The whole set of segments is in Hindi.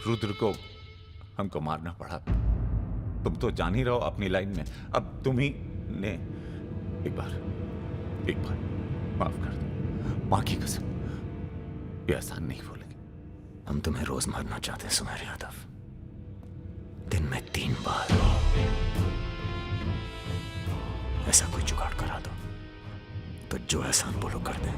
रुद्र को हमको मारना पड़ा। तुम तो जान ही रहो अपनी लाइन में। अब तुम ही ने एक बार माफ कर दो, मां की कसम, ये आसान नहीं भूलेंगे। हम तुम्हें रोज मारना चाहते हैं सुमेर यादव, दिन में 3 बार। ऐसा कोई जुगाड़ करा दो तो जो एहसान बोलो कर दे।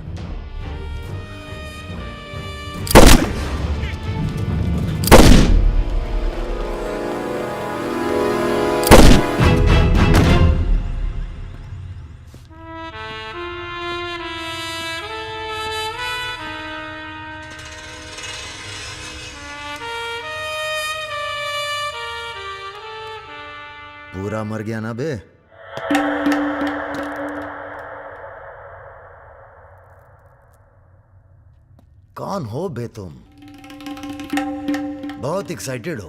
पूरा मर गया ना बे? कौन हो बे तुम? बहुत एक्साइटेड हो।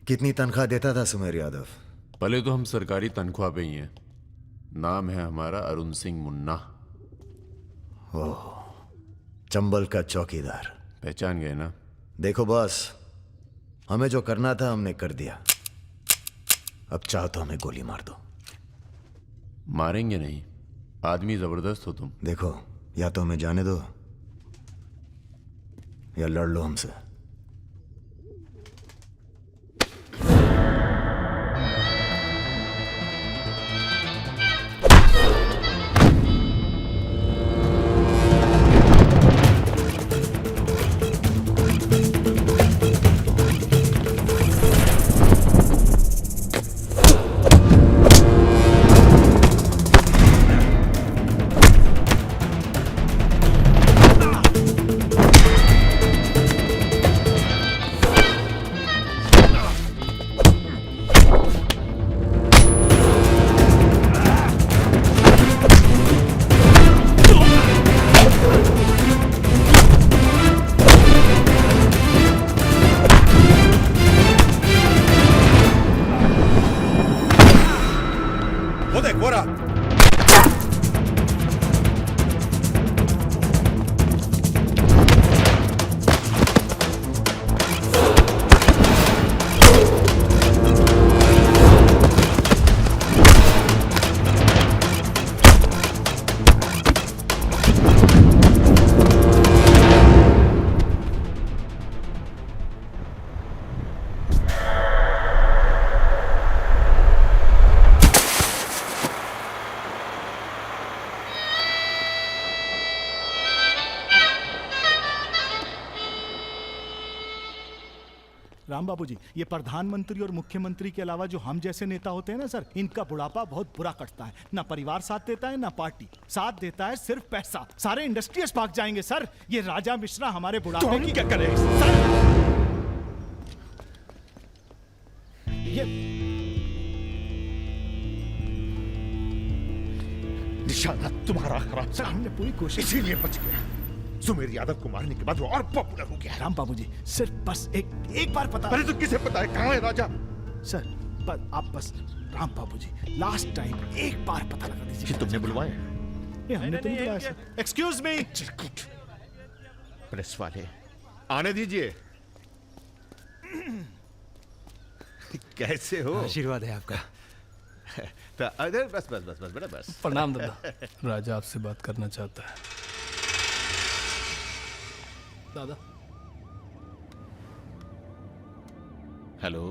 कितनी तनख्वाह देता था सुमेर यादव? पहले तो हम सरकारी तनख्वाह पे ही हैं। नाम है हमारा अरुण सिंह मुन्ना। ओह, चंबल का चौकीदार। पहचान गए ना? देखो बॉस, हमें जो करना था हमने कर दिया। अब चाहो तो हमें गोली मार दो। मारेंगे नहीं, आदमी जबरदस्त हो तुम। देखो, या तो हमें जाने दो या लड़ लो हमसे। राम बाबू जी, ये प्रधानमंत्री और मुख्यमंत्री के अलावा जो हम जैसे नेता होते हैं ना सर, इनका बुढ़ापा बहुत बुरा कटता है। ना परिवार साथ देता है, ना पार्टी साथ देता है, सिर्फ पैसा। सारे इंडस्ट्रीज भाग जाएंगे सर। ये राजा मिश्रा हमारे बुढ़ापे की क्या करे सर? ये निशाना तुम्हारा खराब सर, हमने पूरी कोशिश, इसीलिए बच गया। सुमेर यादव को मारने के बाद वो और पॉपुलर हो गया। राम बाबू जी, सिर्फ बस एक बार पता। अरे तो किसे पता है कहाँ है राजा? सर पर आप बस, राम बाबू जी, लास्ट टाइम एक बार पता लगा दीजिए। तुमने बुलवाया? ये हमने तो नहीं बुलाया सर। Excuse me. प्रेस वाले आने दीजिए। कैसे हो? आशीर्वाद है आपका। तो अरे बस बस बस बस बेटा बस। प्रणाम दादा। राजा आपसे बात करना चाहता है। दादा। हेलो।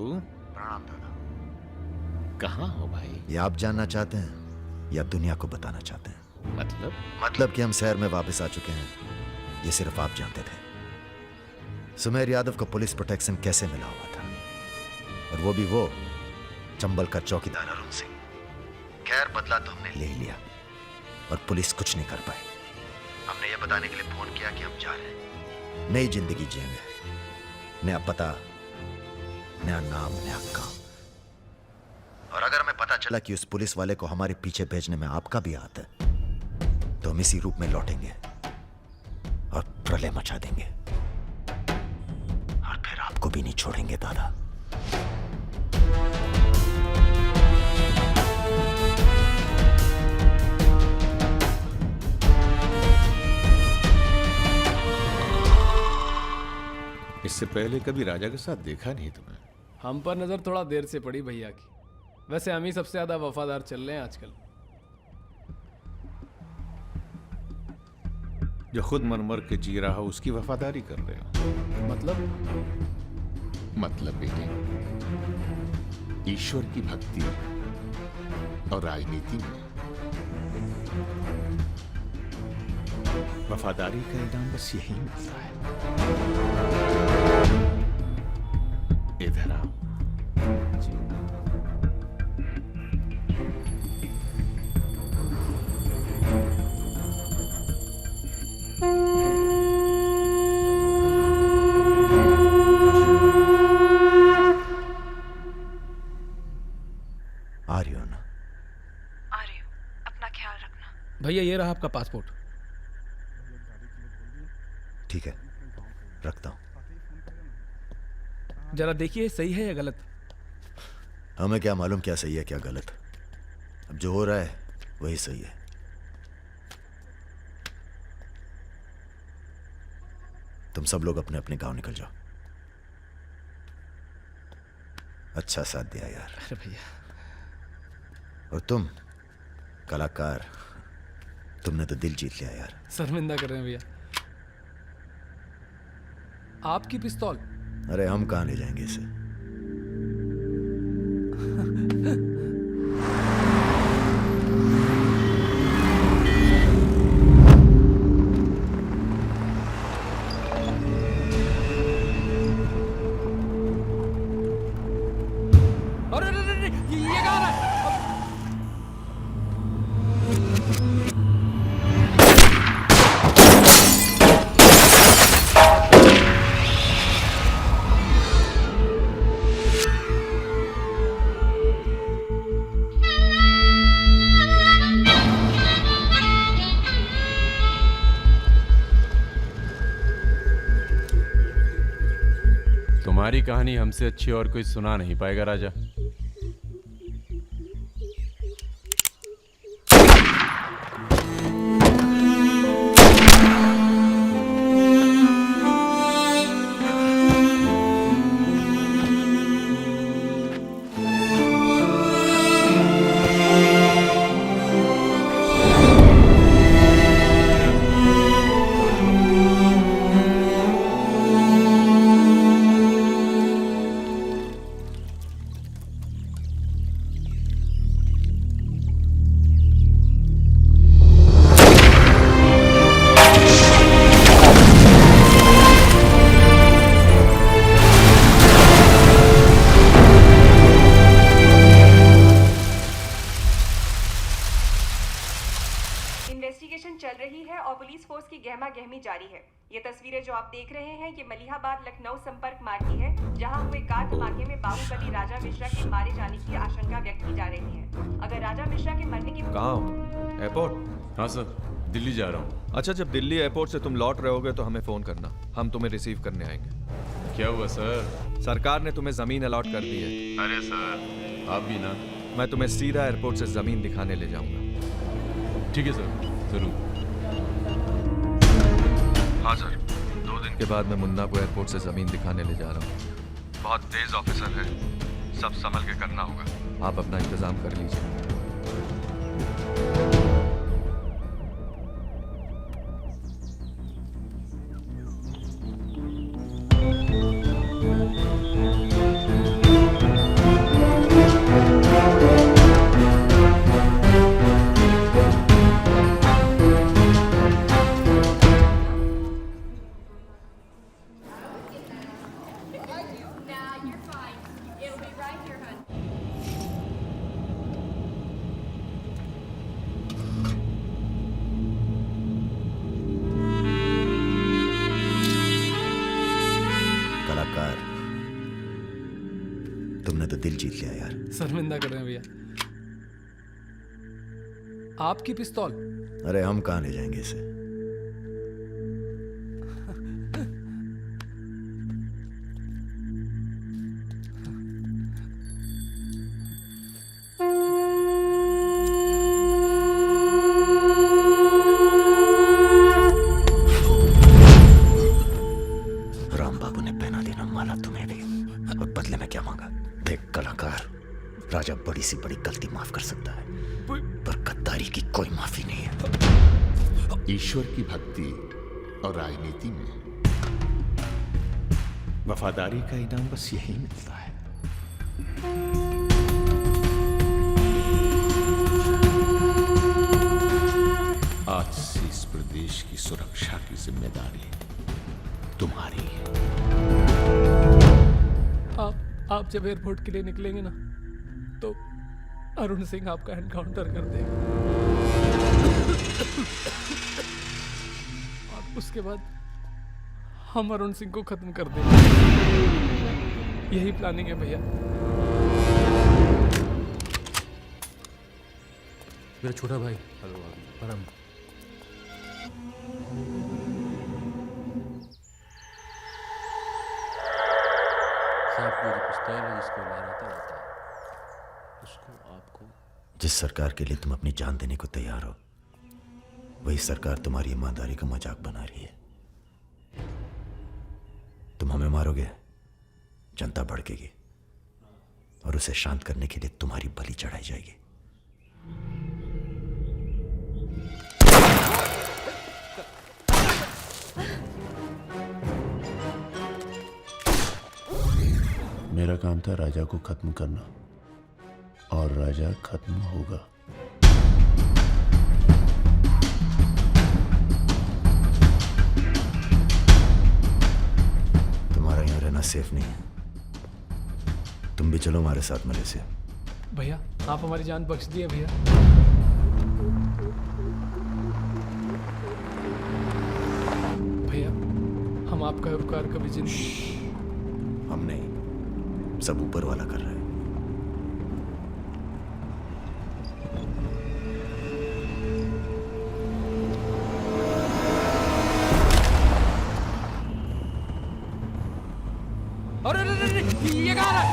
प्रणाम दादा। कहाँ हो भाई? ये आप जानना चाहते हैं या दुनिया को बताना चाहते हैं? मतलब कि हम शहर में वापस आ चुके हैं, ये सिर्फ आप जानते थे। सुमेर यादव को पुलिस प्रोटेक्शन कैसे मिला हुआ था, और वो भी वो चंबल का चौकीदार अरुण सिंह। खैर, बदला तो हमने ले ही लिया और पुलिस कुछ नहीं कर पाई। हमने ये बताने के लिए फोन किया कि हम जा रहे हैं, नई जिंदगी जिएंगे, नया पता, नया नाम, नया काम। और अगर हमें पता चला कि उस पुलिस वाले को हमारे पीछे भेजने में आपका भी हाथ है, तो हम इसी रूप में लौटेंगे और प्रलय मचा देंगे, और फिर आपको भी नहीं छोड़ेंगे दादा। इस इससे पहले कभी राजा के साथ देखा नहीं तुम्हें। हम पर नज़र थोड़ा देर से पड़ी भैया की। वैसे हम ही सबसे ज़्यादा वफादार चल रहे हैं आजकल। जो खुद मर मर के जी रहा हो उसकी वफादारी कर रहे हो। मतलब बेटे, ईश्वर की भक्ति और राजनीति में वफादारी का इनाम बस यही मिलता है। इधर आओ। आ रही हो ना? आ रही हूँ, अपना ख्याल रखना। भैया ये रहा आपका पासपोर्ट। ठीक है, रखता हूं। जरा देखिए सही है या गलत। हमें क्या मालूम क्या सही है क्या गलत। अब जो हो रहा है वही सही है। तुम सब लोग अपने अपने गांव निकल जाओ। अच्छा साथ दिया यार। अरे भैया, और तुम कलाकार, तुमने तो दिल जीत लिया यार। शर्मिंदा कर रहे हैं भैया। आपकी पिस्तौल। अरे हम कहां ले जाएंगे इसे? अरे अरे अरे, ये कहाँ है? तुम्हारी कहानी हमसे अच्छी और कोई सुना नहीं पाएगा राजा। इन्वेस्टिगेशन चल रही है और पुलिस फोर्स की गहमा गहमी जारी है। ये तस्वीरें जो आप देख रहे हैं ये मलिहाबाद लखनऊ संपर्क मार्ग की है, जहां हुए कार धमाके में बाहुबली राजा मिश्रा के मारे जाने की आशंका व्यक्त की जा रही है। अगर राजा मिश्रा के मरने की कहाँ हो? एयरपोर्ट? हाँ सर, दिल्ली जा रहा हूँ। अच्छा, जब दिल्ली एयरपोर्ट से तुम लौट रहे होगे तो हमें फोन करना, हम तुम्हें रिसीव करने आएंगे। क्या हुआ सर? सरकार ने तुम्हें जमीन अलॉट कर दी है। अरे सर, आप भी ना। मैं तुम्हें सीधा एयरपोर्ट से जमीन दिखाने ले जाऊंगा। ठीक है सर, जरूर। हाँ सर, 2 दिन के बाद मैं मुन्ना को एयरपोर्ट से जमीन दिखाने ले जा रहा हूँ। बहुत तेज ऑफिसर है, सब संभल के करना होगा। आप अपना इंतजाम कर लीजिए। कलाकार, तुमने तो दिल जीत लिया यार। शर्मिंदा कर रहे हैं भैया। आपकी पिस्तौल। अरे हम कहां ले जाएंगे इसे? राम बाबू ने पहना देना थोड़ी सी बड़ी गलती माफ कर सकता है, पर गद्दारी की कोई माफी नहीं है। ईश्वर की भक्ति और राजनीति में वफादारी का इनाम बस यही मिलता है। आज से इस प्रदेश की सुरक्षा की जिम्मेदारी तुम्हारी है। आप जब एयरपोर्ट के लिए निकलेंगे ना, तो अरुण सिंह आपका एनकाउंटर कर देगा। और उसके बाद हम अरुण सिंह को खत्म कर देंगे। यही प्लानिंग है भैया। मेरा छोटा भाई। हेलो परम। साहब को जो पिस्तौल है जिसको लहराता रहता है, उसको आपको जिस सरकार के लिए तुम अपनी जान देने को तैयार हो, वही सरकार तुम्हारी ईमानदारी का मजाक बना रही है। तुम हमें मारोगे, जनता भड़केगी और उसे शांत करने के लिए तुम्हारी बलि चढ़ाई जाएगी। मेरा काम था राजा को खत्म करना, और राजा खत्म होगा। तुम्हारा यहां रहना सेफ नहीं है। तुम भी चलो हमारे साथ मलेशिया। भैया आप हमारी जान बख्श दिए भैया। भैया हम आपका उपकार कभी जिंदगी। हम नहीं, सब ऊपर वाला कर रहा है। अरे ये कहाँ रहा?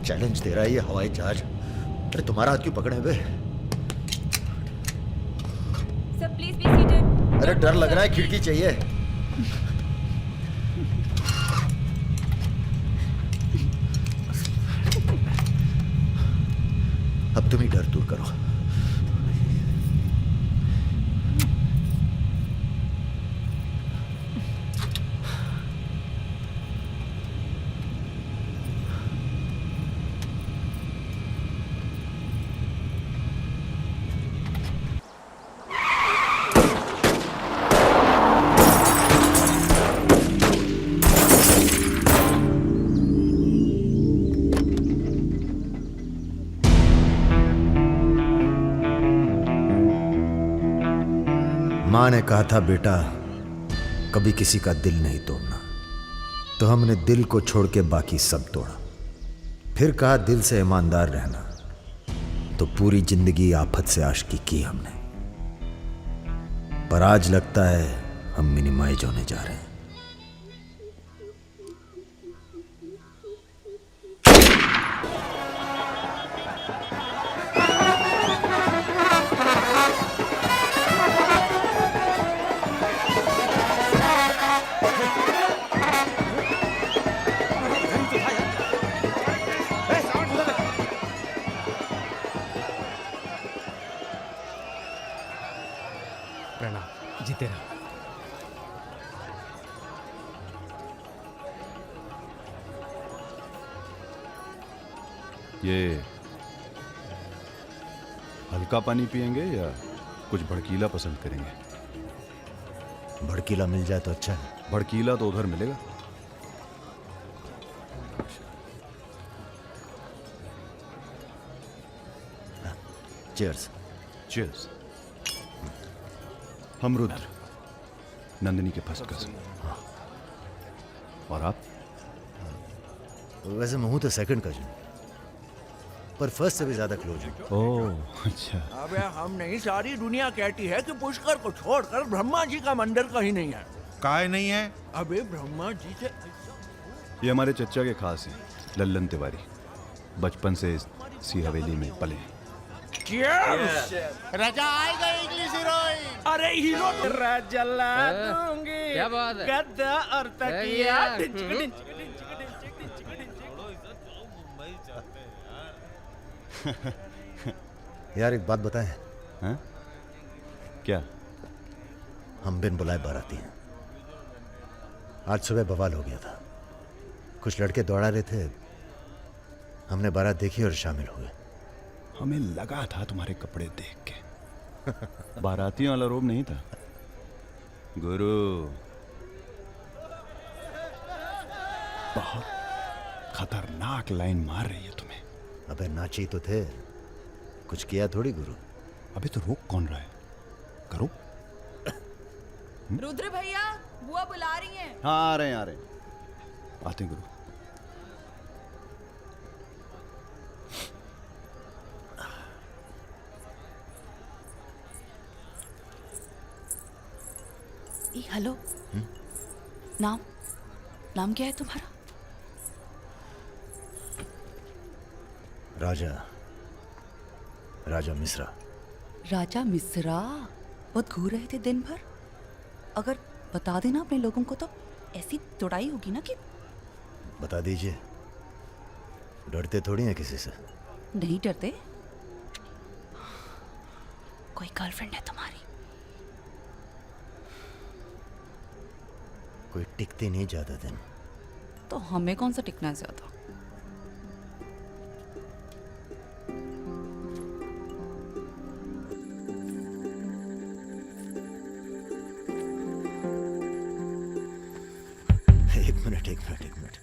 चैलेंज दे रहा है ये हवाई जहाज। अरे तुम्हारा हाथ क्यों पकड़े हुए? Sir please be seated. अरे डर लग रहा है, खिड़की चाहिए। अब तुम ही डर दूर करो। मां ने कहा था बेटा कभी किसी का दिल नहीं तोड़ना, तो हमने दिल को छोड़ के बाकी सब तोड़ा। फिर कहा दिल से ईमानदार रहना, तो पूरी जिंदगी आफत से आशिकी की हमने। पर आज लगता है हम मिनिमाइज होने जा रहे हैं। प्रणाम, जीते रहो। ये हल्का पानी पिएंगे या कुछ भड़कीला पसंद करेंगे? भड़कीला मिल जाए तो अच्छा है। भड़कीला तो उधर मिलेगा। चीयर्स। चीयर्स। हम रुद्र, नंदिनी के फर्स्ट कजिन। और आप? वैसे मैं हूं तो सेकंड कजिन, पर फर्स्ट से भी ज्यादा क्लोज हूं। ओह अच्छा। अबे हम नहीं, सारी दुनिया कहती है कि पुष्कर को छोड़कर ब्रह्मा जी का मंदिर कहीं नहीं है। काहे नहीं है? अबे ब्रह्मा जी से ये हमारे चचा के खास हैं, लल्लन तिवारी। बचपन से इसी हवेली में पले हैं। राजा आएगा इंग्लिश हीरोइन। अरे हीरो जला दूंगी। क्या बात है? गद्दा और तकिया। यार एक बात बताएं। हाँ? क्या? हम बिन बुलाए बाराती हैं। आज सुबह बवाल हो गया था। कुछ लड़के दौड़ा रहे थे, हमने बारात देखी और शामिल हुए। हमें लगा था तुम्हारे कपड़े देख के बारातियों वाला रोब नहीं था। गुरु बहुत खतरनाक लाइन मार रही है तुम्हें। अबे नाची तो थे, कुछ किया थोड़ी गुरु। अबे तो रोक कौन रहा है? करो। रुद्र भैया, बुआ बुला रही हैं। हाँ आ रहे हैं, आ रहे हैं। आते हैं गुरु। हेलो। नाम नाम क्या है तुम्हारा? राजा मिश्रा। राजा मिश्रा। बहुत घूर रहे थे दिन भर। अगर बता देना अपने लोगों को तो ऐसी तोड़ाई होगी ना कि। बता दीजिए, डरते थोड़ी हैं किसी से। नहीं डरते। कोई गर्लफ्रेंड है तुम्हारी? कोई टिकती नहीं ज्यादा दिन। तो हमें कौन सा टिकना है ज्यादा? एक मिनट।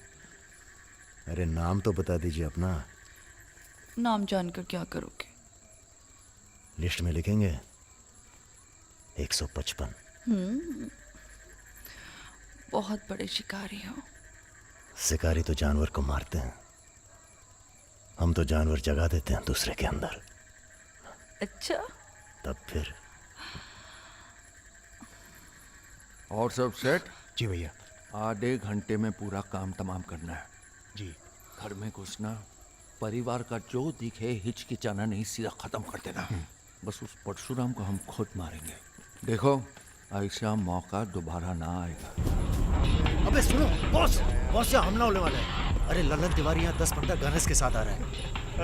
अरे नाम तो बता दीजिए अपना। नाम जानकर क्या करोगे? लिस्ट में लिखेंगे 155। बहुत बड़े शिकारी हो। शिकारी तो जानवर को मारते हैं, हम तो जानवर जगा देते हैं दूसरे के अंदर। अच्छा। तब फिर और सब सेट? जी भैया। आधे घंटे में पूरा काम तमाम करना है। जी। घर में घुसना, परिवार का जो दिखे हिचकिचाना नहीं, सीधा खत्म कर देना। बस उस परशुराम को हम खुद मारेंगे। देखो ऐसा मौका दोबारा ना आएगा। अबे सुनो बॉस यहाँ हमला होने वाला है। अरे लल्लन तिवारी यहाँ 10-15 गनर्स के साथ आ रहा है।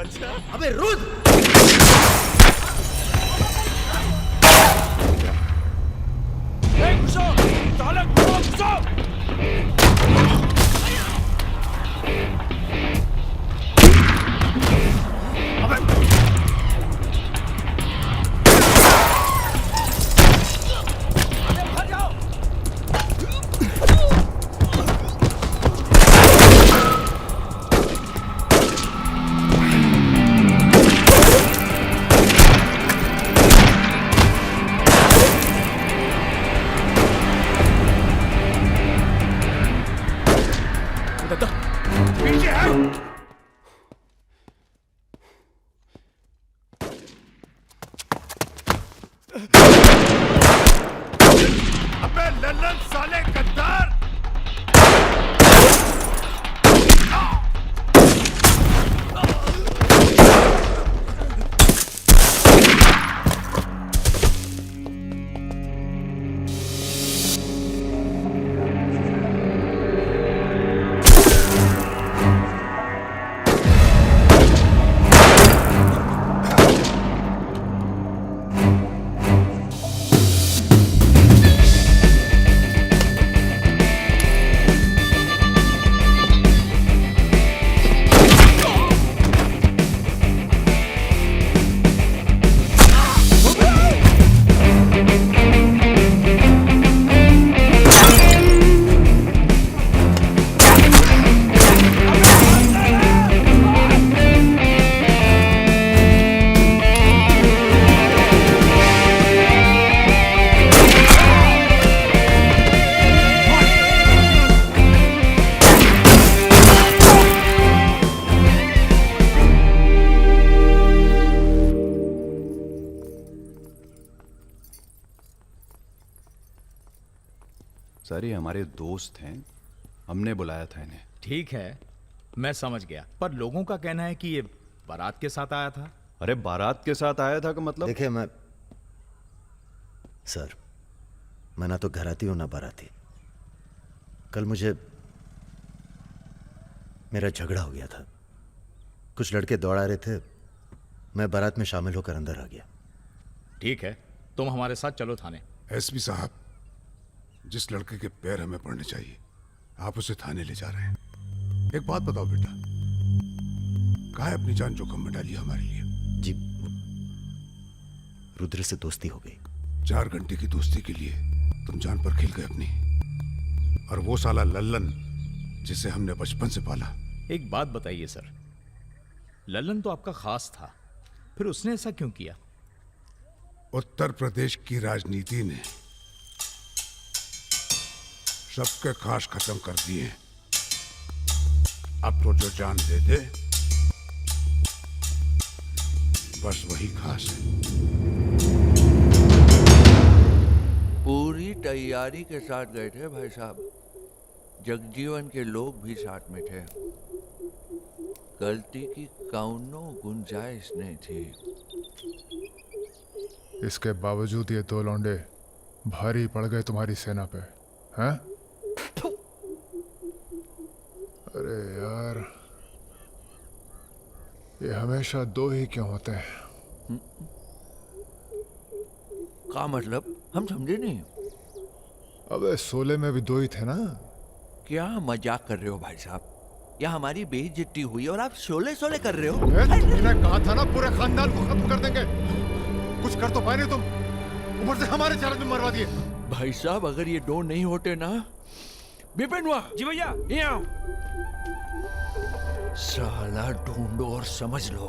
अच्छा। अबे रुद्र! घुसो! साले घुसो! अबे लल्लन साले गद्दार! सर ये हमारे दोस्त हैं, हमने बुलाया था इन्हें। ठीक है, मैं समझ गया, पर लोगों का कहना है कि ये बारात के साथ आया था। अरे बारात के साथ आया था का मतलब? देखिए सर, मैं ना तो घराती हूं ना बाराती। कल मुझे मेरा झगड़ा हो गया था, कुछ लड़के दौड़ा रहे थे, मैं बारात में शामिल होकर अंदर आ गया। ठीक है, तुम हमारे साथ चलो थाने। एसपी साहब, जिस लड़के के पैर हमें पड़ने चाहिए आप उसे थाने ले जा रहे हैं। एक बात बताओ बेटा, काहे अपनी जान जोखिम में डाली हमारे लिए? जी, रुद्र से दोस्ती हो गई। 4 घंटे की दोस्ती के लिए तुम जान पर खेल गए अपनी, और वो साला लल्लन जिसे हमने बचपन से पाला। एक बात बताइए सर, लल्लन तो आपका खास था, फिर उसने ऐसा क्यों किया? उत्तर प्रदेश की राजनीति ने सबके खास खत्म कर दिए। अब तो जो जान दे दे बस वही खास है। पूरी तैयारी के साथ गए थे भाई साहब, जगजीवन के लोग भी साथ में थे, गलती की कौनो गुंजाइश नहीं थी। इसके बावजूद ये 2 लौंडे भारी पड़ गए तुम्हारी सेना पे, हैं? अरे यार, ये हमेशा 2 ही क्यों होते हैं? क्या मतलब? हम समझे नहीं। अबे 16 में भी 2 ही थे ना। क्या मजाक कर रहे हो भाई साहब? या हमारी बेइज्जती हुई और आप 16 कर रहे हो? मैंने कहा था ना पूरे खानदान को खत्म कर देंगे। कुछ कर तो पाए नहीं तुम, ऊपर से हमारे चार में मरवा दिए। भाई साहब अगर ये 2 नहीं होते ना, बिपिन हुआ जी भैया, ये आओ। साला ढूंढो और समझ लो,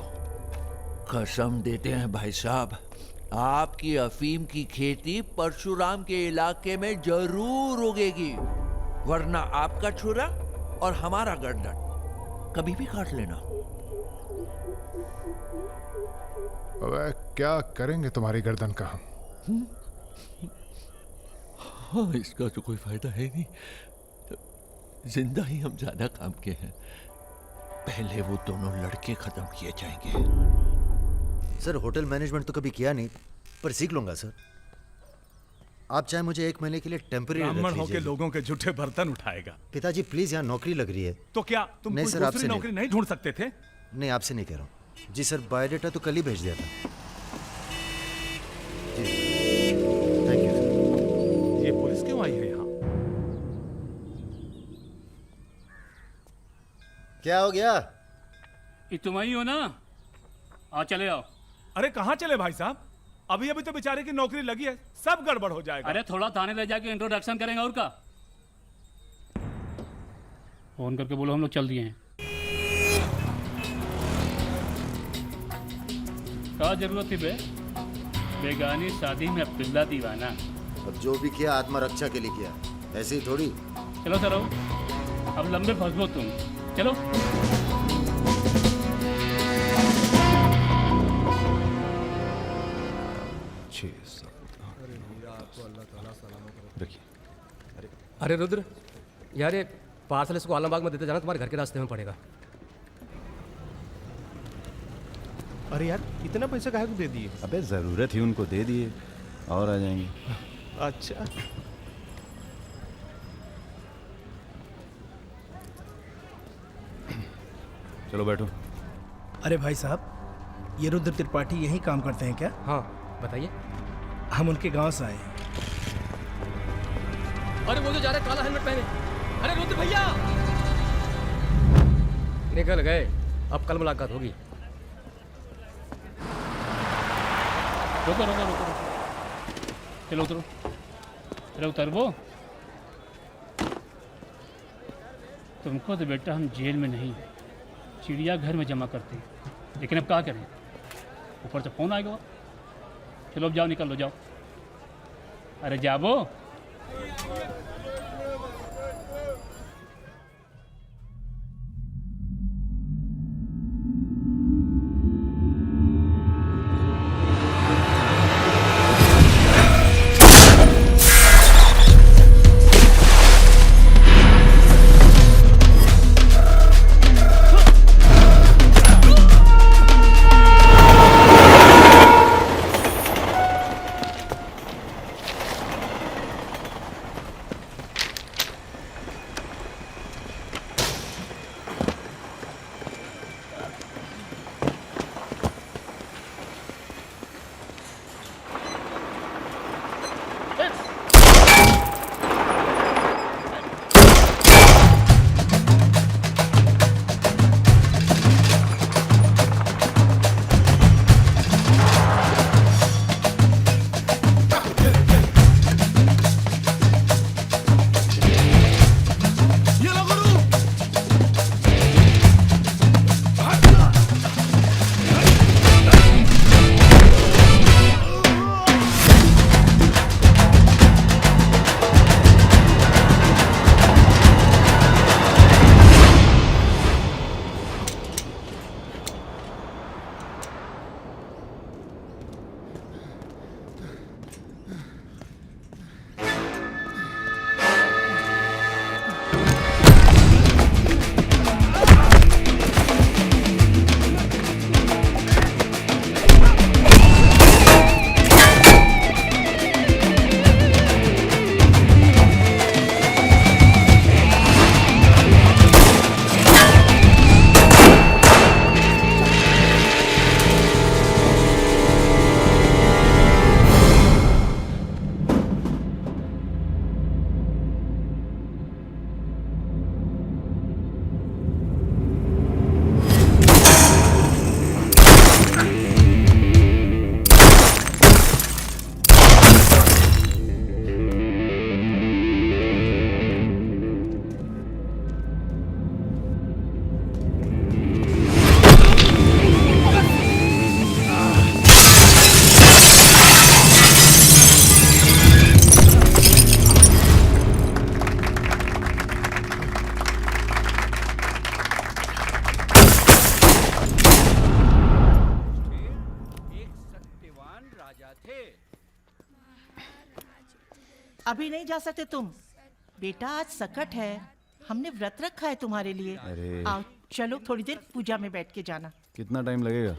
कसम देते हैं भाई साहब, आपकी अफीम की खेती परशुराम के इलाके में जरूर उगेगी, वरना आपका छुरा और हमारा गर्दन कभी भी काट लेना। अबे क्या करेंगे तुम्हारी गर्दन का हम? हाँ, इसका तो कोई फायदा है नहीं, जिंदा ही हम ज्यादा काम के हैं। पहले वो दोनों लड़के खत्म किए जाएंगे। सर होटल मैनेजमेंट तो कभी किया नहीं, पर सीख लूंगा सर। आप चाहे मुझे 1 महीने के लिए टेम्परेरी ब्राह्मण होके लोगों के झूठे बर्तन उठाएगा। पिताजी प्लीज, यहाँ नौकरी लग रही है। तो क्या तुम नहीं कोई सर, दूसरी आपसे नौकरी नहीं ढूंढ सकते थे? नहीं, आपसे नहीं कह रहा हूँ जी सर, बायोडेटा तो कल ही भेज दिया था। Thank you. ये पुलिस क्यों आई है यहाँ? क्या हो गया? ये तुम ही हो ना? आ चले आओ। अरे कहाँ चले भाई साहब? अभी अभी तो बेचारे की नौकरी लगी है, सब गड़बड़ हो जाएगा। अरे थोड़ा थाने ले जाके इंट्रोडक्शन करेंगे और का। फोन करके बोलो हम लोग चल दिए हैं। क्या जरूरत थी बे? बेगानी शादी में पिल्ला दीवाना। अब जो भी किया आत्मरक्षा के लिए किया, ऐसे ही थोड़ी। चलो सर, अब लंबे फंसो तुम, चलो। अरे रुद्र यार, ये पार्सल इसको आलमबाग में देते जाना, तुम्हारे घर के रास्ते में पड़ेगा। अरे यार इतना पैसा काहे को दे दिए? अबे जरूरत ही उनको दे दिए और आ जाएंगे। अच्छा, चलो बैठो। अरे भाई साहब, ये रुद्र त्रिपाठी यही काम करते हैं क्या? हाँ बताइए। हम उनके गांव से आए हैं। अरे वो जो जा रहे काला हेलमेट पहने, अरे रुद्र भैया निकल गए, अब कल मुलाकात होगी। रुको रुको रुको, चलो उतरो। अरे उतरबो, तुमको तो बेटा हम जेल में नहीं, चिड़ियाघर में जमा करते हैं, लेकिन अब क्या करें, ऊपर से फोन आएगा। चलो अब जाओ, निकल लो, जाओ। अरे जाबो। अभी नहीं जा सकते तुम। बेटा आज सकट है, हमने व्रत रखा है तुम्हारे लिए। अरे। आओ चलो थोड़ी देर पूजा में बैठ के जाना। कितना टाइम लगेगा?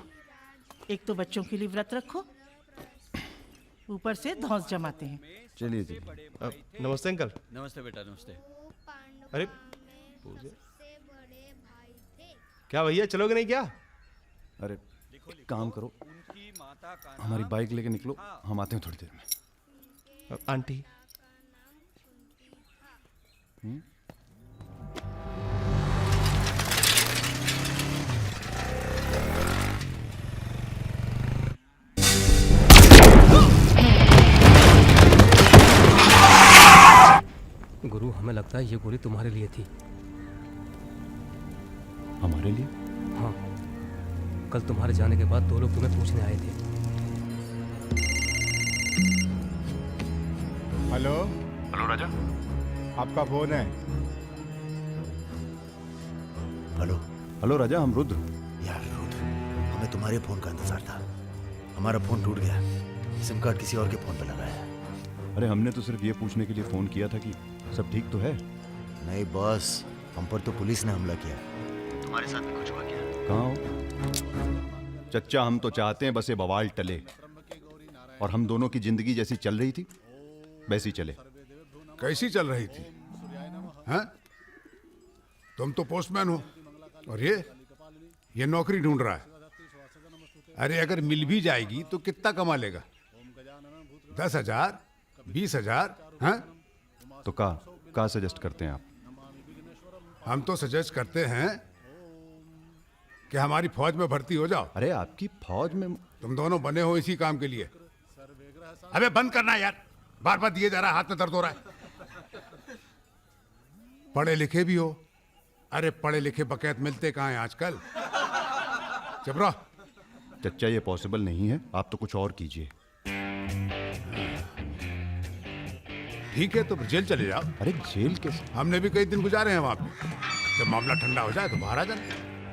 एक तो बच्चों के लिए व्रत रखो, ऊपर से धौंस जमाते हैं। चलिए चलिए। नमस्ते अंकल। नमस्ते बेटा, नमस्ते। अरे क्या भैया, चलोगे नहीं क्या? अरे एक काम करो, हमारी बाइक लेके निकलो, हम आते हैं थोड़ी देर में। आंटी। गुरु, हमें लगता है ये गोली तुम्हारे लिए थी। हमारे लिए? हाँ, कल तुम्हारे जाने के बाद 2 लोग तुम्हें पूछने आए थे। हेलो। हेलो राजा। आपका फोन है। हेलो। हेलो राजा, हम रुद्र। यार रुद्र, हमें तुम्हारे फोन का इंतजार था। हमारा फोन टूट गया, सिम कार्ड किसी और के फोन पर लगा है। अरे हमने तो सिर्फ ये पूछने के लिए फोन किया था कि सब ठीक तो है। नहीं बॉस, हम पर तो पुलिस ने हमला किया। तुम्हारे साथ भी कुछ हुआ क्या? कहाँ हो चच्चा? हम तो चाहते हैं बस ये बवाल टले और हम दोनों की जिंदगी जैसी चल रही थी वैसी चले। कैसी चल रही थी? हैं? तुम तो पोस्टमैन हो और ये नौकरी ढूंढ रहा है। अरे अगर मिल भी जाएगी तो कितना कमा लेगा? 10,000, 20,000? हैं? तो का सजेस्ट करते हैं आप? हम तो सजेस्ट करते हैं कि हमारी फौज में भर्ती हो जाओ। अरे आपकी फौज में? तुम दोनों बने हो इसी काम के लिए। अबे बंद करना यार, बार बार दिए जा रहा है, हाथ में दर्द हो रहा है। पढ़े लिखे भी हो। अरे पढ़े लिखे बकैत मिलते कहाँ हैं आजकल? चुप रहो। चच्चा ये पॉसिबल नहीं है, आप तो कुछ और कीजिए। ठीक है तो जेल चले जाओ। अरे जेल कैसे? हमने भी कई दिन गुजारे हैं वहां पे। जब मामला ठंडा हो जाए तो बाहर आ जाना।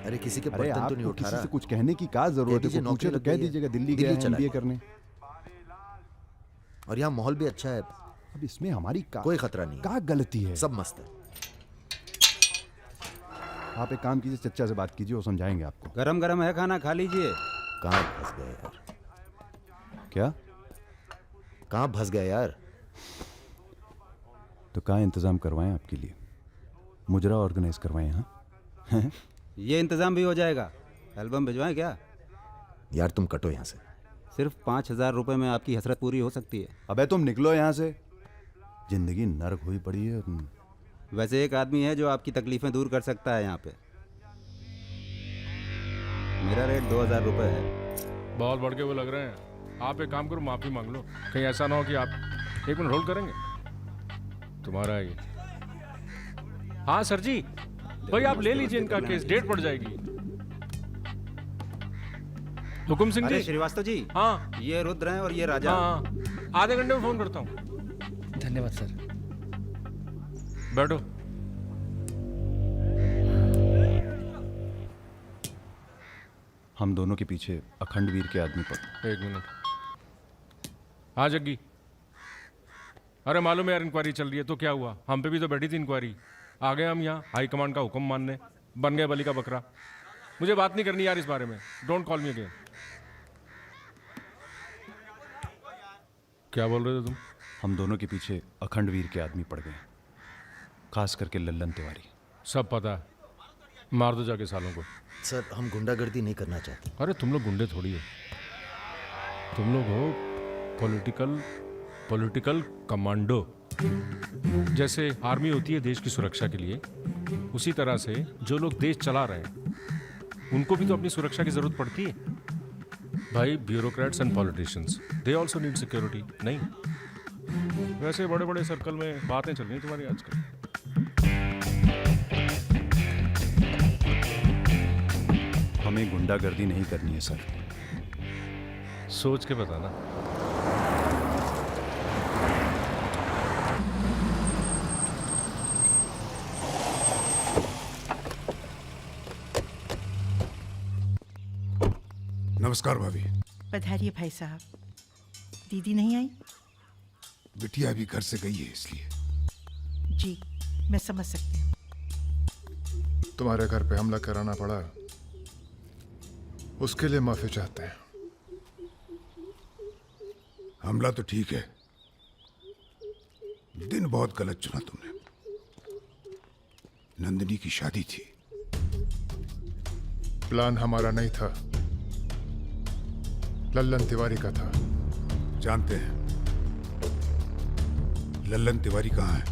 अरे किसी के अरे बर्तन तो नहीं आपको उठा किसी रहा। से कुछ कहने की क्या जरूरत है? नौकरी पूछे तो लग कह गई है। दीजिएगा दिल्ली गया है MBA करने। और यहाँ माहौल भी अच्छा है। अब इसमें हमारी कोई खतरा नहीं। क्या गलती है? सब मस्त है। आप एक काम कीजिए, चच्चा से बात कीजिए, वो समझाएंगे आपको। गरम गरम है खाना, खा लीजिए। कहाँ फंस गए यार? क्या? कहाँ फंस गए यार? तो कहाँ इंतजाम करवाएं आपके लिए? मुजरा ऑर्गेनाइज करवाएं? हाँ ये इंतजाम भी हो जाएगा। एल्बम भिजवाएं क्या? यार तुम कटो यहाँ से। सिर्फ 5,000 रुपए में आपकी हसरत पूरी हो सकती है। अबे तुम निकलो यहाँ से, जिंदगी नर्क हुई पड़ी है। वैसे एक आदमी है जो आपकी तकलीफें दूर कर सकता है यहाँ पे। मेरा रेट 2,000 रुपए है। बहुत बढ़ के वो लग रहे हैं। आप एक काम करो, माफी मांग लो। कहीं ऐसा ना हो कि आप 1 मिनट होल्ड करेंगे? तुम्हारा ये। हाँ सर जी, भाई आप ले लीजिए इनका केस, डेट पड़ जाएगी। हुकुम सिंह अरे जी। श्रीवास्तव जी। हाँ ये रुद्र हैं और ये राजा। हाँ, आधे घंटे में फोन करता हूँ। धन्यवाद सर। बैठो। हम दोनों के पीछे अखंड वीर के आदमी पर। 1 मिनट। हाँ जग्गी। अरे मालूम है यार, इंक्वायरी चल रही है तो क्या हुआ? हम पे भी तो बैठी थी इंक्वायरी। आ गए हम यहाँ हाई कमांड का हुक्म मानने, बन गए बलि का बकरा। मुझे बात नहीं करनी यार इस बारे में। Don't call me again. क्या बोल रहे थे तुम? हम दोनों के पीछे अखंड वीर के आदमी पड़ गए, खास करके लल्लन तिवारी। सब पता है, मार दो जाके सालों को। सर हम गुंडागर्दी नहीं करना चाहते। अरे तुम लोग गुंडे थोड़ी हो, तुम लोग हो पॉलिटिकल कमांडो। जैसे आर्मी होती है देश की सुरक्षा के लिए, उसी तरह से जो लोग देश चला रहे हैं उनको भी तो अपनी सुरक्षा की जरूरत पड़ती है भाई। Bureaucrats and politicians, they also need security. नहीं, वैसे बड़े बड़े सर्कल में बातें चल रही तुम्हारी आजकल। हमें गुंडागर्दी नहीं करनी है सर। सोच के बताना। नमस्कार भाभी। पधारिए भाई साहब। दीदी नहीं आई? बिटिया भी घर से गई है इसलिए। जी मैं समझ सकती हूँ। तुम्हारे घर पे हमला कराना पड़ा, उसके लिए माफी चाहते हैं। हमला तो ठीक है, दिन बहुत गलत चुना तुमने। नंदिनी की शादी थी। प्लान हमारा नहीं था, लल्लन तिवारी का था। जानते हैं लल्लन तिवारी कहाँ है?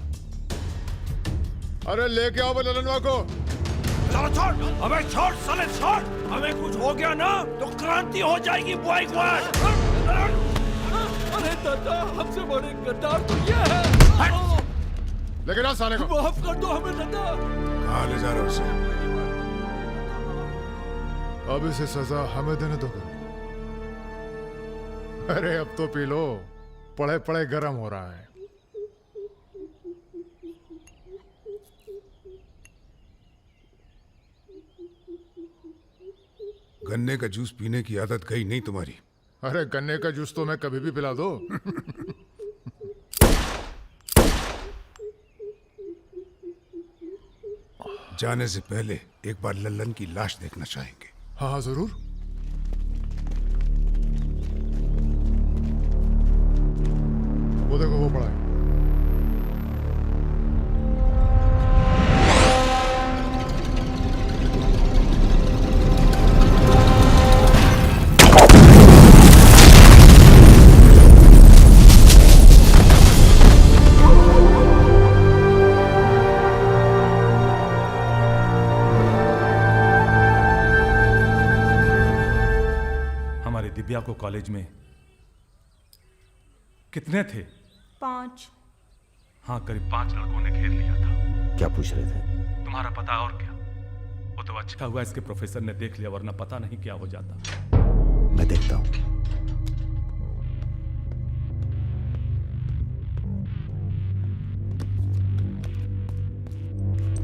अरे लेके आओ लल्लनवा को। चलो छोड़, अबे छोड़ साले छोड़। हमें कुछ हो गया ना तो क्रांति हो जाएगी बुआई गुआई। अरे दादा, हमसे बड़े गद्दार तो ये है। लेकिन आ साले को। माफ कर दो हमें दादा। कहाँ ले जा रहे हो उसे? अब इसे सजा हमें देने दो। अरे अब तो पी लो, पड़े पड़े गर्म हो रहा है। गन्ने का जूस पीने की आदत गई नहीं तुम्हारी। अरे गन्ने का जूस तो मैं कभी भी पिला दो। जाने से पहले एक बार लल्लन की लाश देखना चाहेंगे। हाँ हाँ जरूर। वो देखो वो पड़ा है। दिव्या को कॉलेज में कितने थे? 5। हाँ, करीब 5 लड़कों ने घेर लिया था। क्या पूछ रहे थे? तुम्हारा पता और क्या? वो तो अच्छा हुआ इसके प्रोफेसर ने देख लिया, वरना पता नहीं क्या हो जाता। मैं देखता हूं।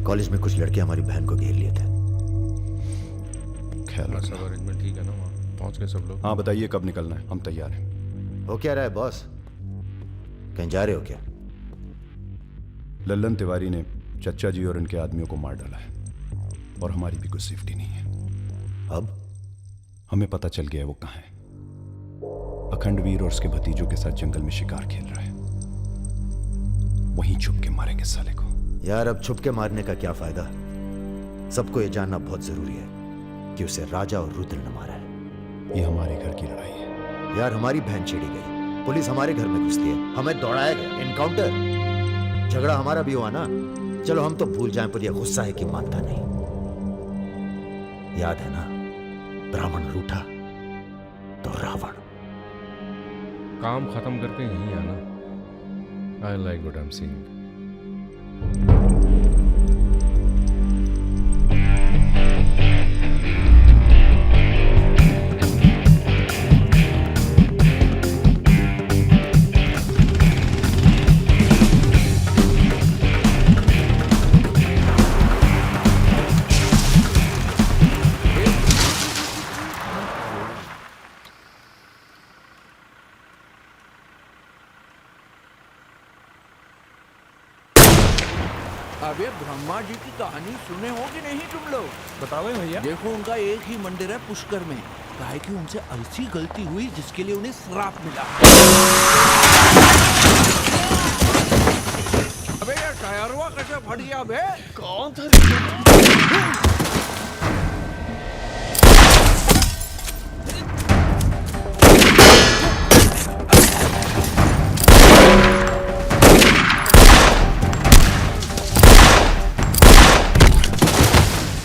कॉलेज में कुछ लड़के हमारी बहन को घेर लिए थे। ख्याल सब अरेंजमेंट ठीक है ना? वहाँ पहुंच गए सब लोग? हाँ बताइए कब निकलना है, हम तैयार हैं। हो क्या रहा है बॉस? कहीं जा रहे हो क्या? लल्लन तिवारी ने चच्चा जी और उनके आदमियों को मार डाला है और हमारी भी कुछ सेफ्टी नहीं है। अब हमें पता चल गया है वो कहाँ है। अखंडवीर और उसके भतीजों के साथ जंगल में शिकार खेल रहा है। वहीं छुप के मारेंगे साले को। यार अब छुप के मारने का क्या फायदा? सबको ये जानना बहुत जरूरी है कि उसे राजा और रुद्र ने मारा है। ये हमारे घर की लड़ाई है। यार हमारी बहन छेड़ी गई, पुलिस हमारे घर में घुसती है, हमें दौड़ाया गया, एनकाउंटर। झगड़ा हमारा भी हुआ ना। चलो हम तो भूल जाएं, पर यह गुस्सा है कि मानता नहीं। याद है ना, ब्राह्मण रूठा तो रावण। काम खत्म करके यहीं आना। I like what I am seeing. अबे ब्रह्मा जी की कहानी सुने हो कि नहीं तुम लोग? बताओ भैया। देखो उनका एक ही मंदिर है पुष्कर में। काहे कि उनसे ऐसी गलती हुई जिसके लिए उन्हें श्राप मिला। अबे यार टायरवा कैसे फट गया बे? कौन था?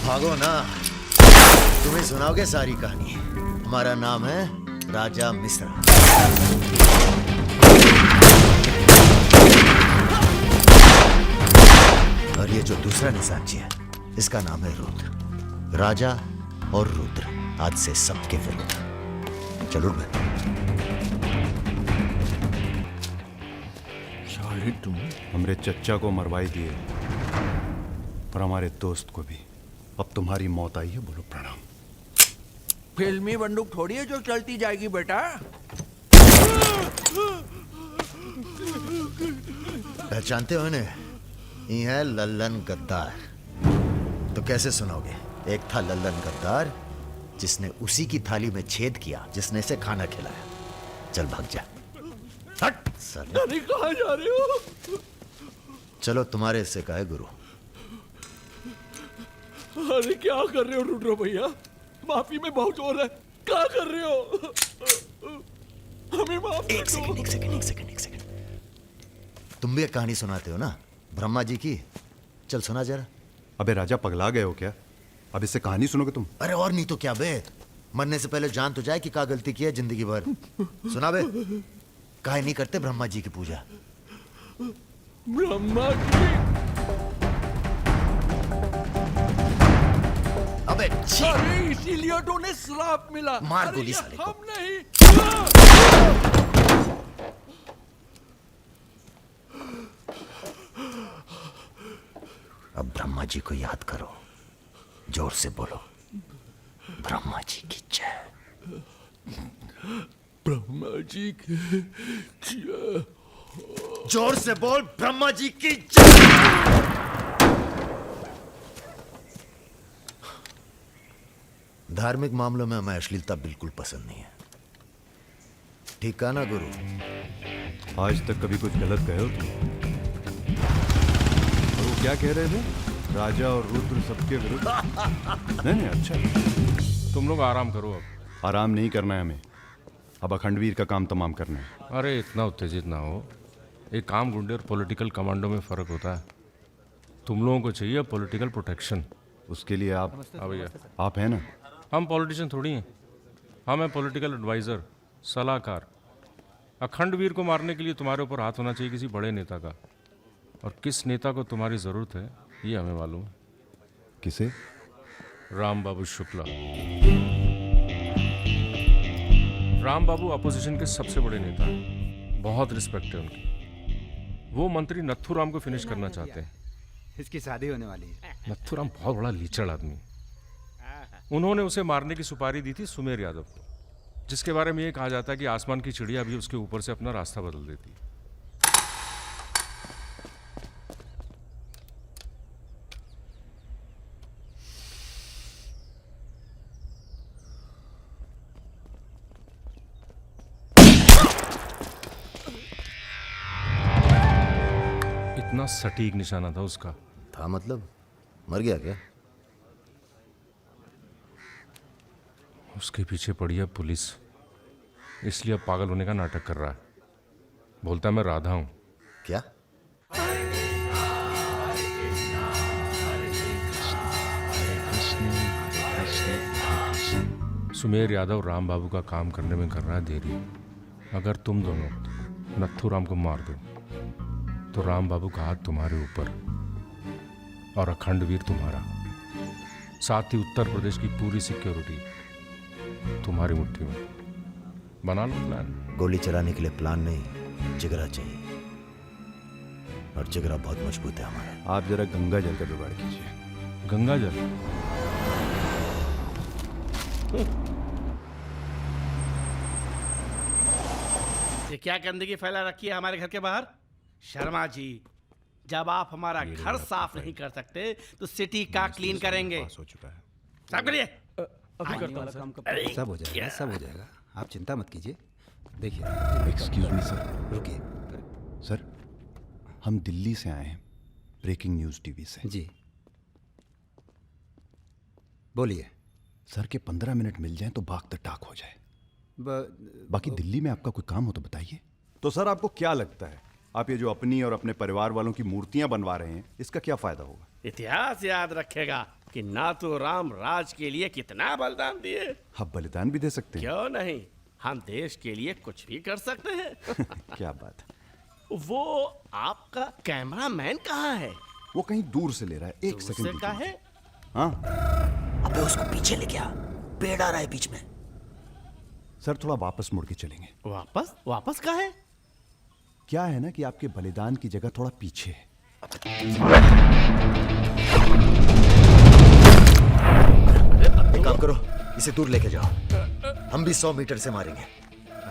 भागो ना, तुम्हें सुनाओगे सारी कहानी। हमारा नाम है राजा मिश्रा। और ये जो दूसरा निशानची है, इसका नाम है रुद्र। राजा और रुद्र आज से सबके विरुद्ध। चलो तुम हमरे चच्चा को मरवाई दिए और हमारे दोस्त को भी। अब तुम्हारी मौत आई है, बोलो प्रणाम। फिल्मी बंदूक थोड़ी है जो चलती जाएगी बेटा। पहचानते हो इन्हें? ये है लल्लन गद्दार। तो कैसे सुनोगे? एक था लल्लन गद्दार जिसने उसी की थाली में छेद किया जिसने इसे खाना खिलाया। चल भाग जा। हट साला। अरे कहाँ जा रहे हो? चलो तुम्हारे हिस्से का है गुरु। अरे क्या कर रहे हो रुद्र भैया? माफी में बहुत हो रहा है। क्या कर रहे हो? हमें माफ कर दो। एक सेकंड। तुम भी एक कहानी सुनाते हो ना ब्रह्मा जी की? चल सुना जरा। अबे राजा पगला गए हो क्या? अब इससे कहानी सुनोगे तुम? अरे और नहीं तो क्या बे, मरने से पहले जान तो जाए कि क्या गलती की है जिंदगी भर। सुना बे। काहे नहीं करते ब्रह्मा जी की पूजा? ब्रह्मा जी? अबे अरे इसीलिए तो उन्हें श्राप मिला। मार गोली साले को। हम नहीं। अब ब्रह्मा जी को याद करो, जोर से बोलो, ब्रह्मा जी की जय। ब्रह्मा जी की जय। जोर से बोल, ब्रह्मा जी की जय। धार्मिक मामलों में हमें अश्लीलता बिल्कुल पसंद नहीं है। ठीक है ना गुरु? आज तक कभी कुछ गलत कहे हो तुम? और वो क्या कह रहे थे? राजा और रुद्र सबके विरुद्ध? नहीं अच्छा। तुम लोग आराम करो। अब आराम नहीं करना है हमें, अब अखंडवीर का काम तमाम करना है। अरे इतना उत्तेजित ना हो। एक काम गुंडे और पॉलिटिकल कमांडो में फर्क होता है। तुम लोगों को चाहिए पॉलिटिकल प्रोटेक्शन। उसके लिए आप भैया आप हैं ना? हम पॉलिटिशियन थोड़ी हैं, हम हैं पॉलिटिकल एडवाइज़र, सलाहकार। अखंडवीर को मारने के लिए तुम्हारे ऊपर हाथ होना चाहिए किसी बड़े नेता का, और किस नेता को तुम्हारी ज़रूरत है ये हमें मालूम है। किसे? राम बाबू शुक्ला। राम बाबू अपोजिशन के सबसे बड़े नेता हैं, बहुत रिस्पेक्ट है उनकी। वो मंत्री नथुराम को फिनिश करना चाहते हैं। इसकी शादी होने वाली है। नथुराम बहुत बड़ा लीचड़ आदमी। उन्होंने उसे मारने की सुपारी दी थी सुमेर यादव को, जिसके बारे में ये कहा जाता है कि आसमान की चिड़िया भी उसके ऊपर से अपना रास्ता बदल देती है। इतना सटीक निशाना था उसका। था मतलब? मर गया क्या? उसके पीछे पड़ी है पुलिस, इसलिए अब पागल होने का नाटक कर रहा है। बोलता है मैं राधा हूं। क्या? सुमेर यादव राम बाबू का काम करने में कर रहा है देरी। अगर तुम दोनों नथुराम को मार दो तो राम बाबू का हाथ तुम्हारे ऊपर और अखंडवीर तुम्हारा, साथ ही उत्तर प्रदेश की पूरी सिक्योरिटी तुम्हारी मुट्ठी में। बना लो प्लान। गोली चलाने के लिए प्लान नहीं, जिगरा चाहिए, और जिगरा बहुत मजबूत है हमारा। आप जरा गंगा जल का जुगाड़ कीजिए। गंगा जल? ये क्या गंदगी फैला रखी है हमारे घर के बाहर? शर्मा जी, जब आप हमारा घर साफ नहीं कर सकते तो सिटी का क्लीन करेंगे। हो चुका है। साफ करिए। सब हो जाएगा, सब हो जाएगा, आप चिंता मत कीजिए। देखिए, एक्सक्यूज मी सर। रुकिए सर, हम दिल्ली से आए हैं, ब्रेकिंग न्यूज़ टीवी से। जी बोलिए। सर के 15 मिनट मिल जाएं तो बाग द टाक हो जाए। बाकी दिल्ली में आपका कोई काम हो तो बताइए। तो सर आपको क्या लगता है, आप ये जो अपनी और अपने परिवार वालों की मूर्तियां बनवा रहे हैं, इसका क्या फायदा होगा? इतिहास याद रखेगा कि नाथुराम राज के लिए कितना बलिदान दिए। आप बलिदान भी दे सकते हैं? क्यों नहीं, हम देश के लिए कुछ भी कर सकते हैं। क्या बात है। वो आपका कैमरामैन कहाँ है? वो कहीं दूर से ले रहा है। एक सेकंड का है। हाँ, अबे उसको पीछे ले गया, पेड़ आ रहा है बीच में। सर थोड़ा वापस मुड़ के चलेंगे। वापस? वापस कहाँ है? क्या है ना कि आपके बलिदान की जगह थोड़ा पीछे है। एक काम करो, इसे दूर लेके जाओ, हम भी 100 मीटर से मारेंगे।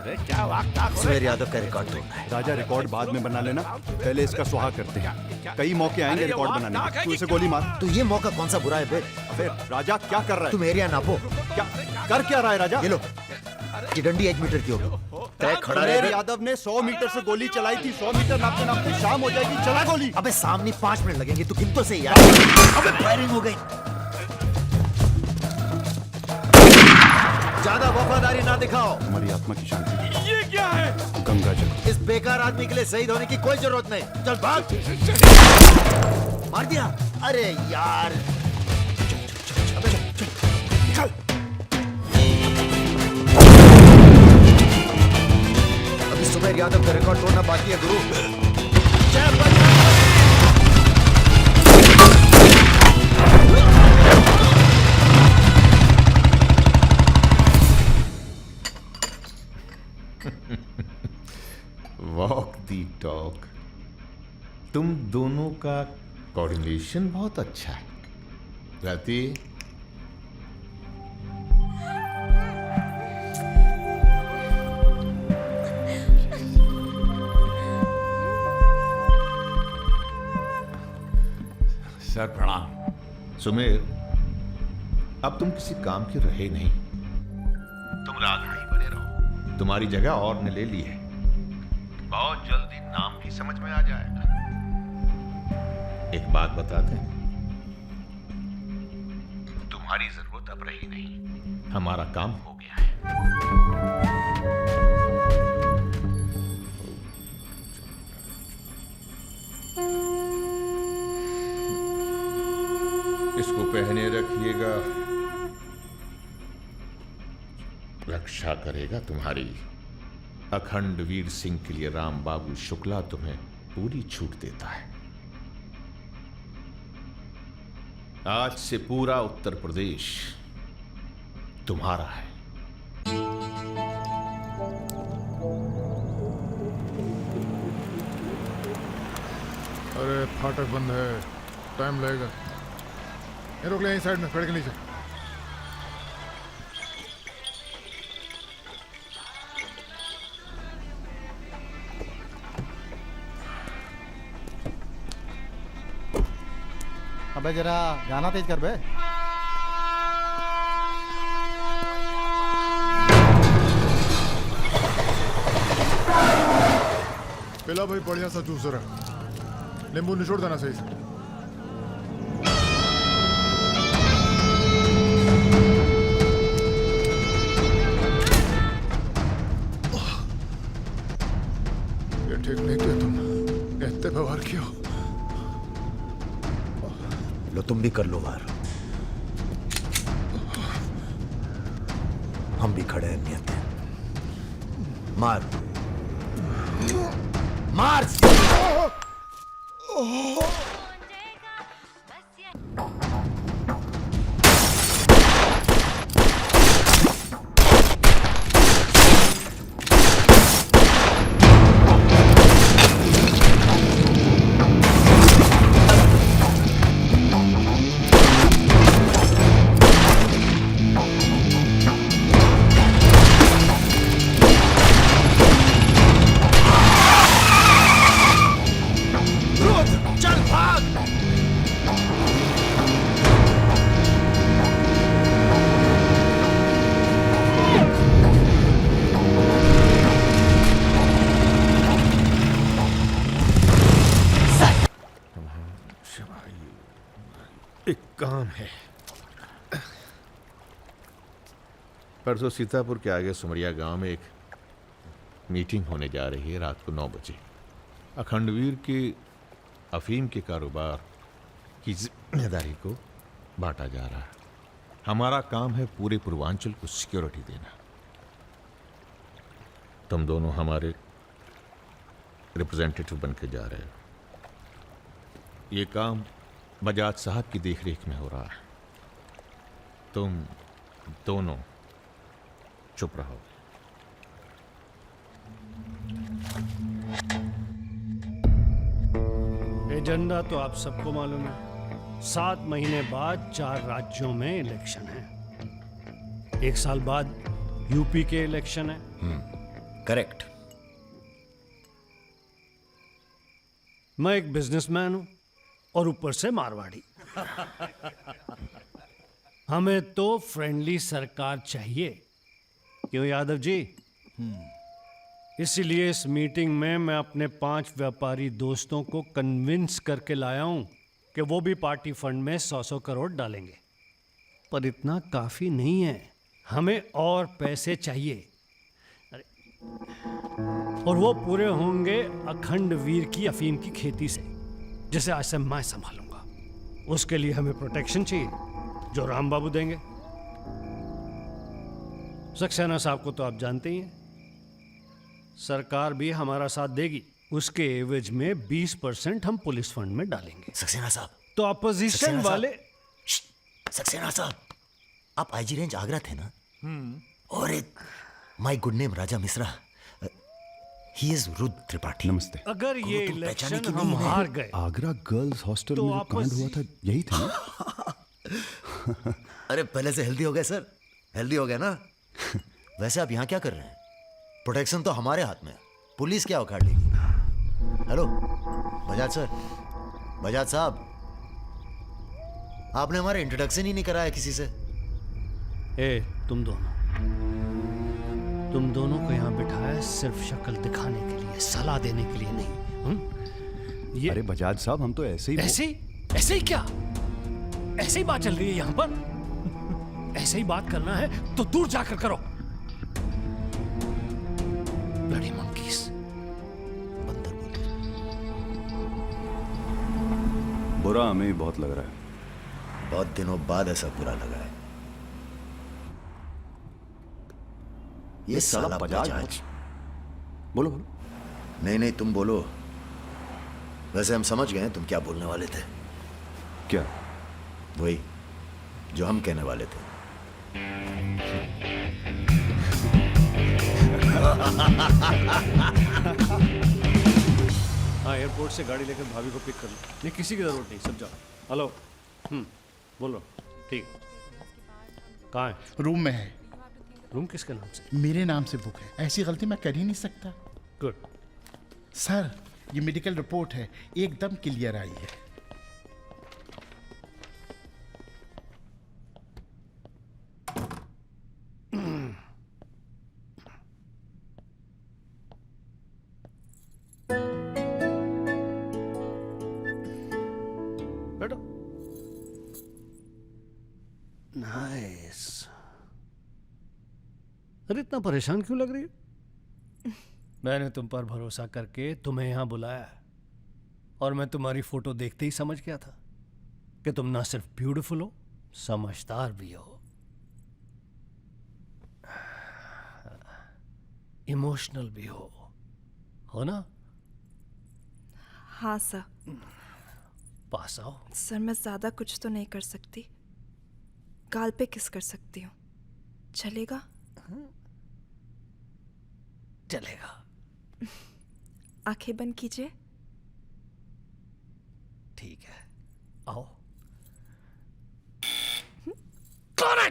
अरे क्या वाकता हो सुमेर यादव का रिकॉर्ड तोड़ना है। राजा रिकॉर्ड बाद में बना लेना, पहले इसका सुहा करते हैं। कई मौके आएंगे रिकॉर्ड बनाने के। तू इसे गोली मार। तो ये मौका कौन सा बुरा है बे? अबे राजा क्या कर रहा है? तुम एरिया नापो। क्या कर क्या रहा है राजा? ये लो, ये डंडी 1 मीटर की होगी। तय खड़ा सुमेर रहे। यादव ने 100 मीटर से गोली चलाई थी। 100 मीटर नापते नापते शाम हो जाएगी। चला गोली। अबे सामने 5 मिनट लगेंगे, तू गिन तो सही यार। अबे फायरिंग हो गई। ज्यादा वफादारी ना दिखाओ। हमारी आत्मा की शांति। ये क्या है? गंगा जल। इस बेकार आदमी के लिए शहीद होने की कोई जरूरत नहीं। चल भाग। मार दिया। अरे यार चल। अभी सुमेर यादव का रिकॉर्ड तोड़ना बाकी है गुरु। जय बजरंग। वॉक दी टॉक। तुम दोनों का कोऑर्डिनेशन बहुत अच्छा है। रति, सर प्रणाम। सुमेर, अब तुम किसी काम के रहे नहीं। तुम राधा ही बने रहो। तुम्हारी जगह और ने ले ली है। बहुत जल्दी नाम भी समझ में आ जाएगा। एक बात बता दें, तुम्हारी जरूरत अब रही नहीं। हमारा काम हो गया है। इसको पहने रखिएगा, रक्षा करेगा तुम्हारी। अखंड वीर सिंह के लिए राम बाबू शुक्ला तुम्हें पूरी छूट देता है। आज से पूरा उत्तर प्रदेश तुम्हारा है। अरे फाटक बंद है, टाइम लगेगा। ये रोक ले यहीं साइड में, पेड़ के नीचे। अबे जरा गाना तेज कर बे। पिला भाई बढ़िया सा जूस रहा। नींबू निचोड़ देना सही से। ये ठीक नहीं किया तुम, इतने व्यवहार किया। लो तुम भी कर लो वार। हम भी खड़े हैं नियत है। मार मार। एक काम है। परसों सीतापुर के आगे सुमरिया गांव में एक मीटिंग होने जा रही है रात को 9 बजे। अखंडवीर के अफीम के कारोबार की जिम्मेदारी को बांटा जा रहा है। हमारा काम है पूरे पूर्वांचल को सिक्योरिटी देना। तुम दोनों हमारे रिप्रेजेंटेटिव बन के जा रहे हो। ये काम बजाज साहब की देखरेख में हो रहा है। तुम दोनों चुप रहो। एजेंडा तो आप सबको मालूम है। 7 महीने बाद 4 राज्यों में इलेक्शन है। 1 साल बाद यूपी के इलेक्शन है। करेक्ट। मैं एक बिजनेसमैन हूं और ऊपर से मारवाड़ी। हमें तो फ्रेंडली सरकार चाहिए, क्यों यादव जी? इसीलिए इस मीटिंग में मैं अपने 5 व्यापारी दोस्तों को कन्विंस करके लाया हूं कि वो भी पार्टी फंड में 100-100 करोड़ डालेंगे। पर इतना काफी नहीं है, हमें और पैसे चाहिए। और वो पूरे होंगे अखंड वीर की अफीम की खेती से, जिसे आज से मैं संभालूंगा। उसके लिए हमें प्रोटेक्शन चाहिए, जो राम बाबू देंगे। सक्सेना साहब को तो आप जानते ही हैं, सरकार भी हमारा साथ देगी। उसके एवज में 20% हम पुलिस फंड में डालेंगे। सक्सेना साहब, तो अपोजिशन वाले। सक्सेना साहब, आप आईजी रेंज आगरा थे ना? और एक my good name Raja Mishra, he is Rudra Tripathi. नमस्ते। अगर ये इलेक्शन हम हार गए, आगरा गर्ल्स हॉस्टल तो में जो कांड हुआ था यही था ना? अरे पहले से हेल्दी हो गए सर, हेल्दी हो गए ना। वैसे आप यहाँ क्या कर रहे हैं? प्रोटेक्शन तो हमारे हाथ में है, पुलिस क्या उखाड़ लेगी? हेलो बजाज सर, बजाज साहब, आपने हमारा इंट्रोडक्शन ही नहीं कराया किसी से। ए, तुम दोनों को यहाँ बिठाया सिर्फ शक्ल दिखाने के लिए, सलाह देने के लिए नहीं। ये अरे बजाज साहब, हम तो ऐसे ही ऐसे ही क्या? ऐसे ही बात चल रही है यहाँ पर। ऐसे ही बात करना है तो दूर जाकर करो। Bloody monkeys. बंदर बोलते। बुरा हमें भी बहुत लग रहा है। बहुत दिनों बाद ऐसा बुरा लगा है। ये साला बजाज। बोलो। नहीं तुम बोलो। वैसे हम समझ गए तुम क्या बोलने वाले थे। क्या? वही जो हम कहने वाले थे। हाँ, एयरपोर्ट से गाड़ी लेकर भाभी को पिक कर लो। नहीं, किसी की जरूरत नहीं, सब जाओ। हेलो, बोलो। ठीक, कहाँ है? रूम में है। रूम किसके नाम से? मेरे नाम से बुक है, ऐसी गलती मैं कर ही नहीं सकता। गुड। सर, ये मेडिकल रिपोर्ट है, एकदम क्लियर आई है। बैठो। नाइस। अरे इतना परेशान क्यों लग रही है? मैंने तुम पर भरोसा करके तुम्हें यहां बुलाया, और मैं तुम्हारी फोटो देखते ही समझ गया था कि तुम ना सिर्फ ब्यूटीफुल हो, समझदार भी हो, इमोशनल भी हो ना? हाँ सर। पास आओ। सर, मैं ज्यादा कुछ तो नहीं कर सकती, गाल पे किस कर सकती हूँ, चलेगा? चलेगा। आंखें बंद कीजिए। ठीक है, आओ। कौन है?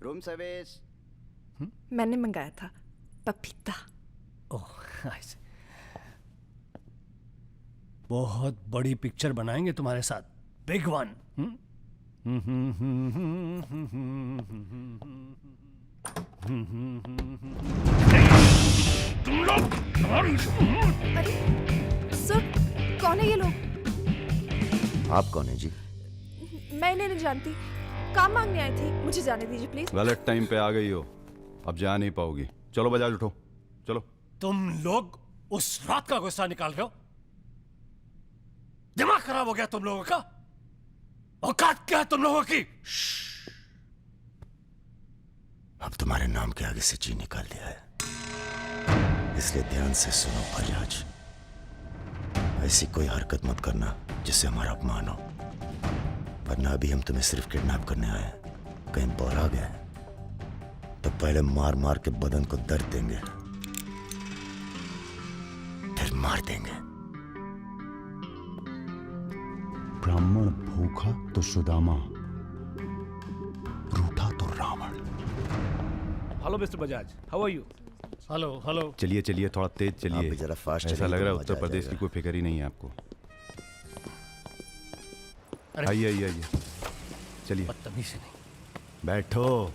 Room service. मैंने मंगाया था, पपीता। ओह, ऐसे। बहुत बड़ी पिक्चर बनाएंगे तुम्हारे साथ, बिग वन। तुम लोग। अरे सर, कौन है ये लोग? आप कौन है जी? मैं इन्हें नहीं जानती, काम मांगने आई थी, मुझे जाने दीजिए प्लीज। गलत टाइम पे आ गई हो, अब जा नहीं पाओगी। चलो बजाज, उठो चलो। तुम लोग उस रात का गुस्सा निकाल रहे हो? दिमाग खराब हो गया तुम लोगों का? औकात क्या है तुम लोगों की? अब तुम्हारे नाम के आगे से जी निकाल दिया है, इसलिए ध्यान से सुनो बजाज। ऐसी कोई हरकत मत करना जिससे हमारा अपमान हो, वरना अभी हम तुम्हें सिर्फ किडनैप करने आए हैं। कहीं बौरा गए तो पहले मार मार के बदन को दर्द देंगे, फिर मार देंगे। ब्राह्मण भूखा तो सुदामा, रूठा तो Ravan. Hello mister Bajaj, how are you? Hello hello. चलिए चलिए, थोड़ा तेज आप चलिए। भी जरा फास्ट ऐसा चलिए लग तो रहा है मजा उत्तर आ प्रदेश की जाएगा। कोई फिक्र ही नहीं है आपको। अरे। आइए आइए आइए, चलिए। बदतमीजी नहीं। बैठो।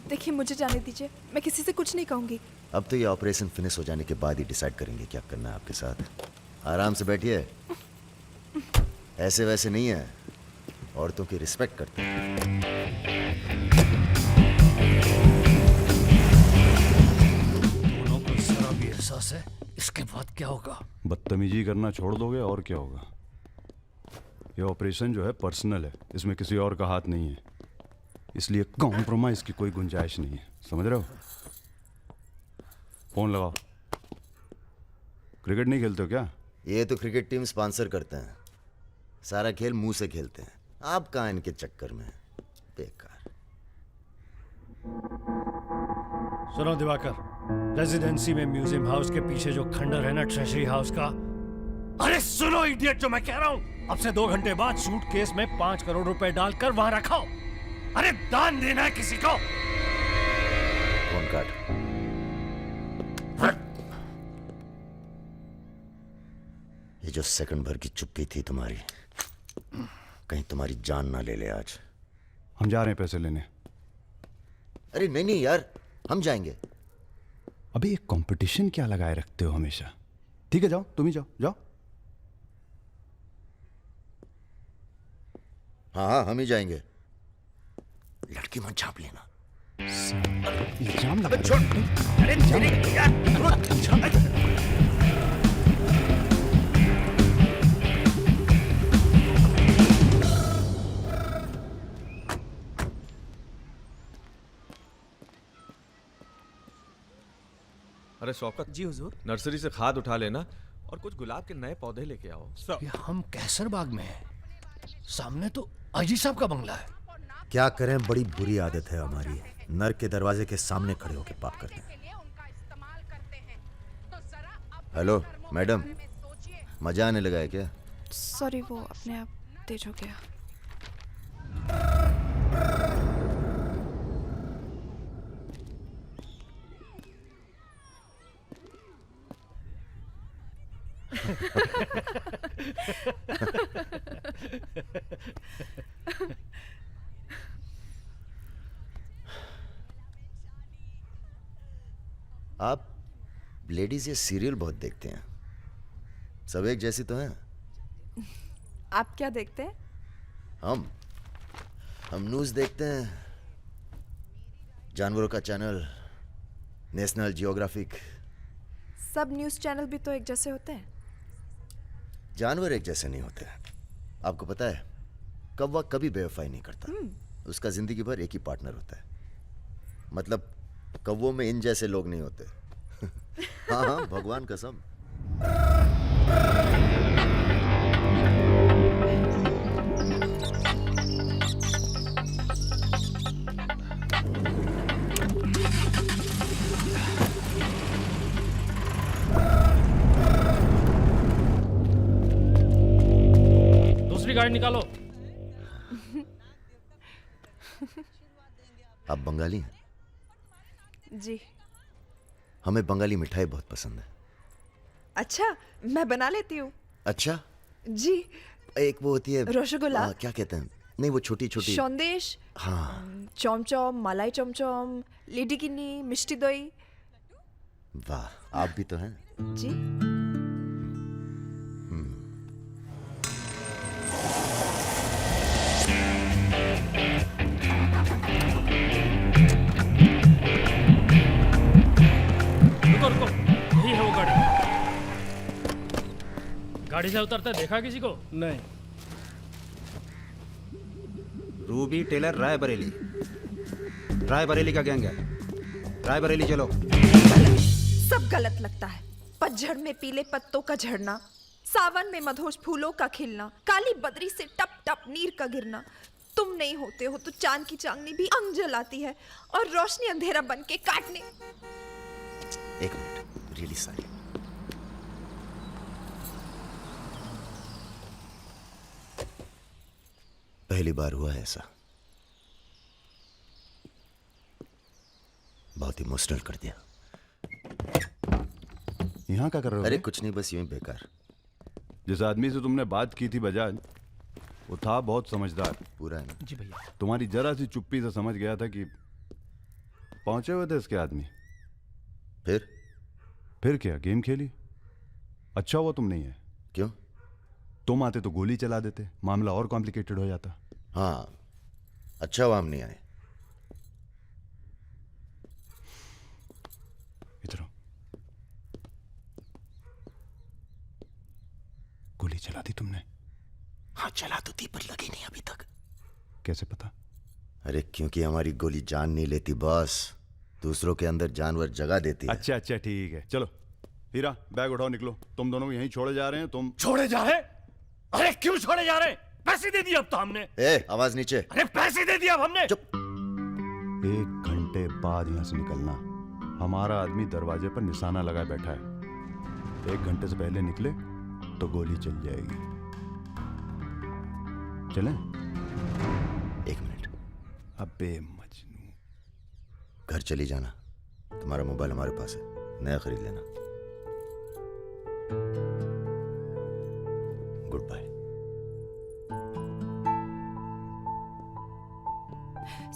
देखिए मुझे जाने दीजिए, मैं किसी से कुछ नहीं कहूंगी। अब तो ये ऑपरेशन फिनिश हो जाने के बाद ही डिसाइड करेंगे क्या करना है आपके साथ। आराम से बैठिए, ऐसे वैसे नहीं है, औरतों की रिस्पेक्ट करते हैं। दोनों को जरा भी एहसास है इसके बाद क्या होगा। बदतमीजी करना छोड़ दोगे और क्या होगा। ये ऑपरेशन जो है पर्सनल है, इसमें किसी और का हाथ नहीं है, इसलिए कॉम्प्रोमाइज की कोई गुंजाइश नहीं है, समझ रहे हो। फोन लगाओ। क्रिकेट नहीं खेलते हो क्या? ये तो क्रिकेट टीम स्पॉन्सर करते हैं, सारा खेल मुंह से खेलते हैं। आप कहाँ इनके चक्कर में, बेकार। सुनो दिवाकर, रेजिडेंसी में म्यूजियम हाउस के पीछे जो खंडर है ना ट्रेजरी हाउस का, अरे सुनो इडियट, जो मैं कह रहा हूं, अब से 2 घंटे बाद सूटकेस में 5 करोड़ रुपए डालकर वहां रखो। अरे दान देना है किसी को। फोन काट। ये जो सेकंड भर की चुप्पी थी तुम्हारी, कहीं तुम्हारी जान ना ले ले आज। हम जा रहे हैं पैसे लेने। अरे नहीं नहीं यार, हम जाएंगे। अबे ये कंपटीशन क्या लगाए रखते हो हमेशा। ठीक है जाओ, तुम ही जाओ जाओ। हाँ हाँ हम ही जाएंगे। लड़की मत झाप लेना। इल्जाम लगा। छोड़। अरे नहीं यार। अरे शौकत जी हुजूर। नर्सरी से खाद उठा लेना और कुछ गुलाब के नए पौधे लेके आओ। ये हम कैसर बाग में हैं, सामने तो अजी साहब का बंगला है। क्या करें, बड़ी बुरी आदत है हमारी, नर के दरवाजे के सामने खड़े होकर पाप करते हैं। हेलो मैडम, मजा आने लगा है क्या? सॉरी, वो अपने आप तेज हो गया। आप लेडीज ये सीरियल बहुत देखते हैं, सब एक जैसी तो हैं। आप क्या देखते हैं? हम न्यूज़ देखते हैं, जानवरों का चैनल, नेशनल जियोग्राफिक। सब न्यूज़ चैनल भी तो एक जैसे होते हैं। जानवर एक जैसे नहीं होते। आपको पता है, कौवा कभी बेवफाई नहीं करता, उसका जिंदगी भर एक ही पार्टनर होता है। मतलब कौवों में इन जैसे लोग नहीं होते। हाँ हाँ, भगवान कसम। दूसरी गाड़ी निकालो। आप बंगाली हैं? जी। हमें बंगाली मिठाई बहुत पसंद है। अच्छा, मैं बना लेती हूँ। अच्छा जी। एक वो होती है रसगुल्ला। क्या कहते हैं, नहीं वो छोटी छोटी। सौंदेश। हाँ। चमचम, मलाई चमचम, लेडीगिनी, मिष्टी दही। वाह, आप भी तो हैं। जी। रुको, यही है वो गाड़ी। गाड़ी से उतरता देखा किसी को? नहीं। रूबी टेलर रायबरेली, रायबरेली का गैंग है। रायबरेली चलो। सब गलत लगता है। पतझड़ में पीले पत्तों का झड़ना, सावन में मधोश फूलों का खिलना, काली बदरी से टप टप नीर का गिरना। तुम नहीं होते हो तो चांद की चांदनी भी अंग जलाती है और रोशनी अंधेरा बन के काटने। एक मिनट, रियली सॉरी। पहली बार हुआ है ऐसा, बहुत इमोशनल कर दिया। यहाँ क्या कर रहे हो? अरे कुछ नहीं, बस यूं ही बेकार। जिस आदमी से तुमने बात की थी बजाज, वो था बहुत समझदार। पूरा है ना? जी भैया। तुम्हारी जरा सी चुप्पी से समझ गया था कि पहुंचे हुए थे इसके आदमी। फिर क्या गेम खेली? अच्छा हुआ तुम नहीं है। क्यों? तुम आते तो गोली चला देते, मामला और कॉम्प्लिकेटेड हो जाता। हाँ, अच्छा हुआ हम नहीं आए। इधर आओ। गोली चला दी तुमने? हाँ चला तो थी, पर लगी नहीं अभी तक। कैसे पता? अरे क्योंकि हमारी गोली जान नहीं लेती बॉस, दूसरों के अंदर जानवर जगा देती है। अच्छा अच्छा ठीक है, चलो हीरा बैग उठाओ, निकलो। तुम दोनों यहीं छोड़े जा रहे हैं। तुम छोड़े जा रहे? अरे क्यों छोड़े जा रहे? पैसे दे दिए अब तो हमने। आवाज नीचे। अरे पैसे दे दिया अब हमने। चुप। 1 घंटे बाद यहां से निकलना। हमारा आदमी दरवाजे पर निशाना लगाए बैठा है। 1 घंटे से पहले निकले तो गोली चल जाएगी। चलें? 1 मिनट। अबे मजनू। घर चली जाना, तुम्हारा मोबाइल हमारे पास है, नया खरीद लेना। Goodbye.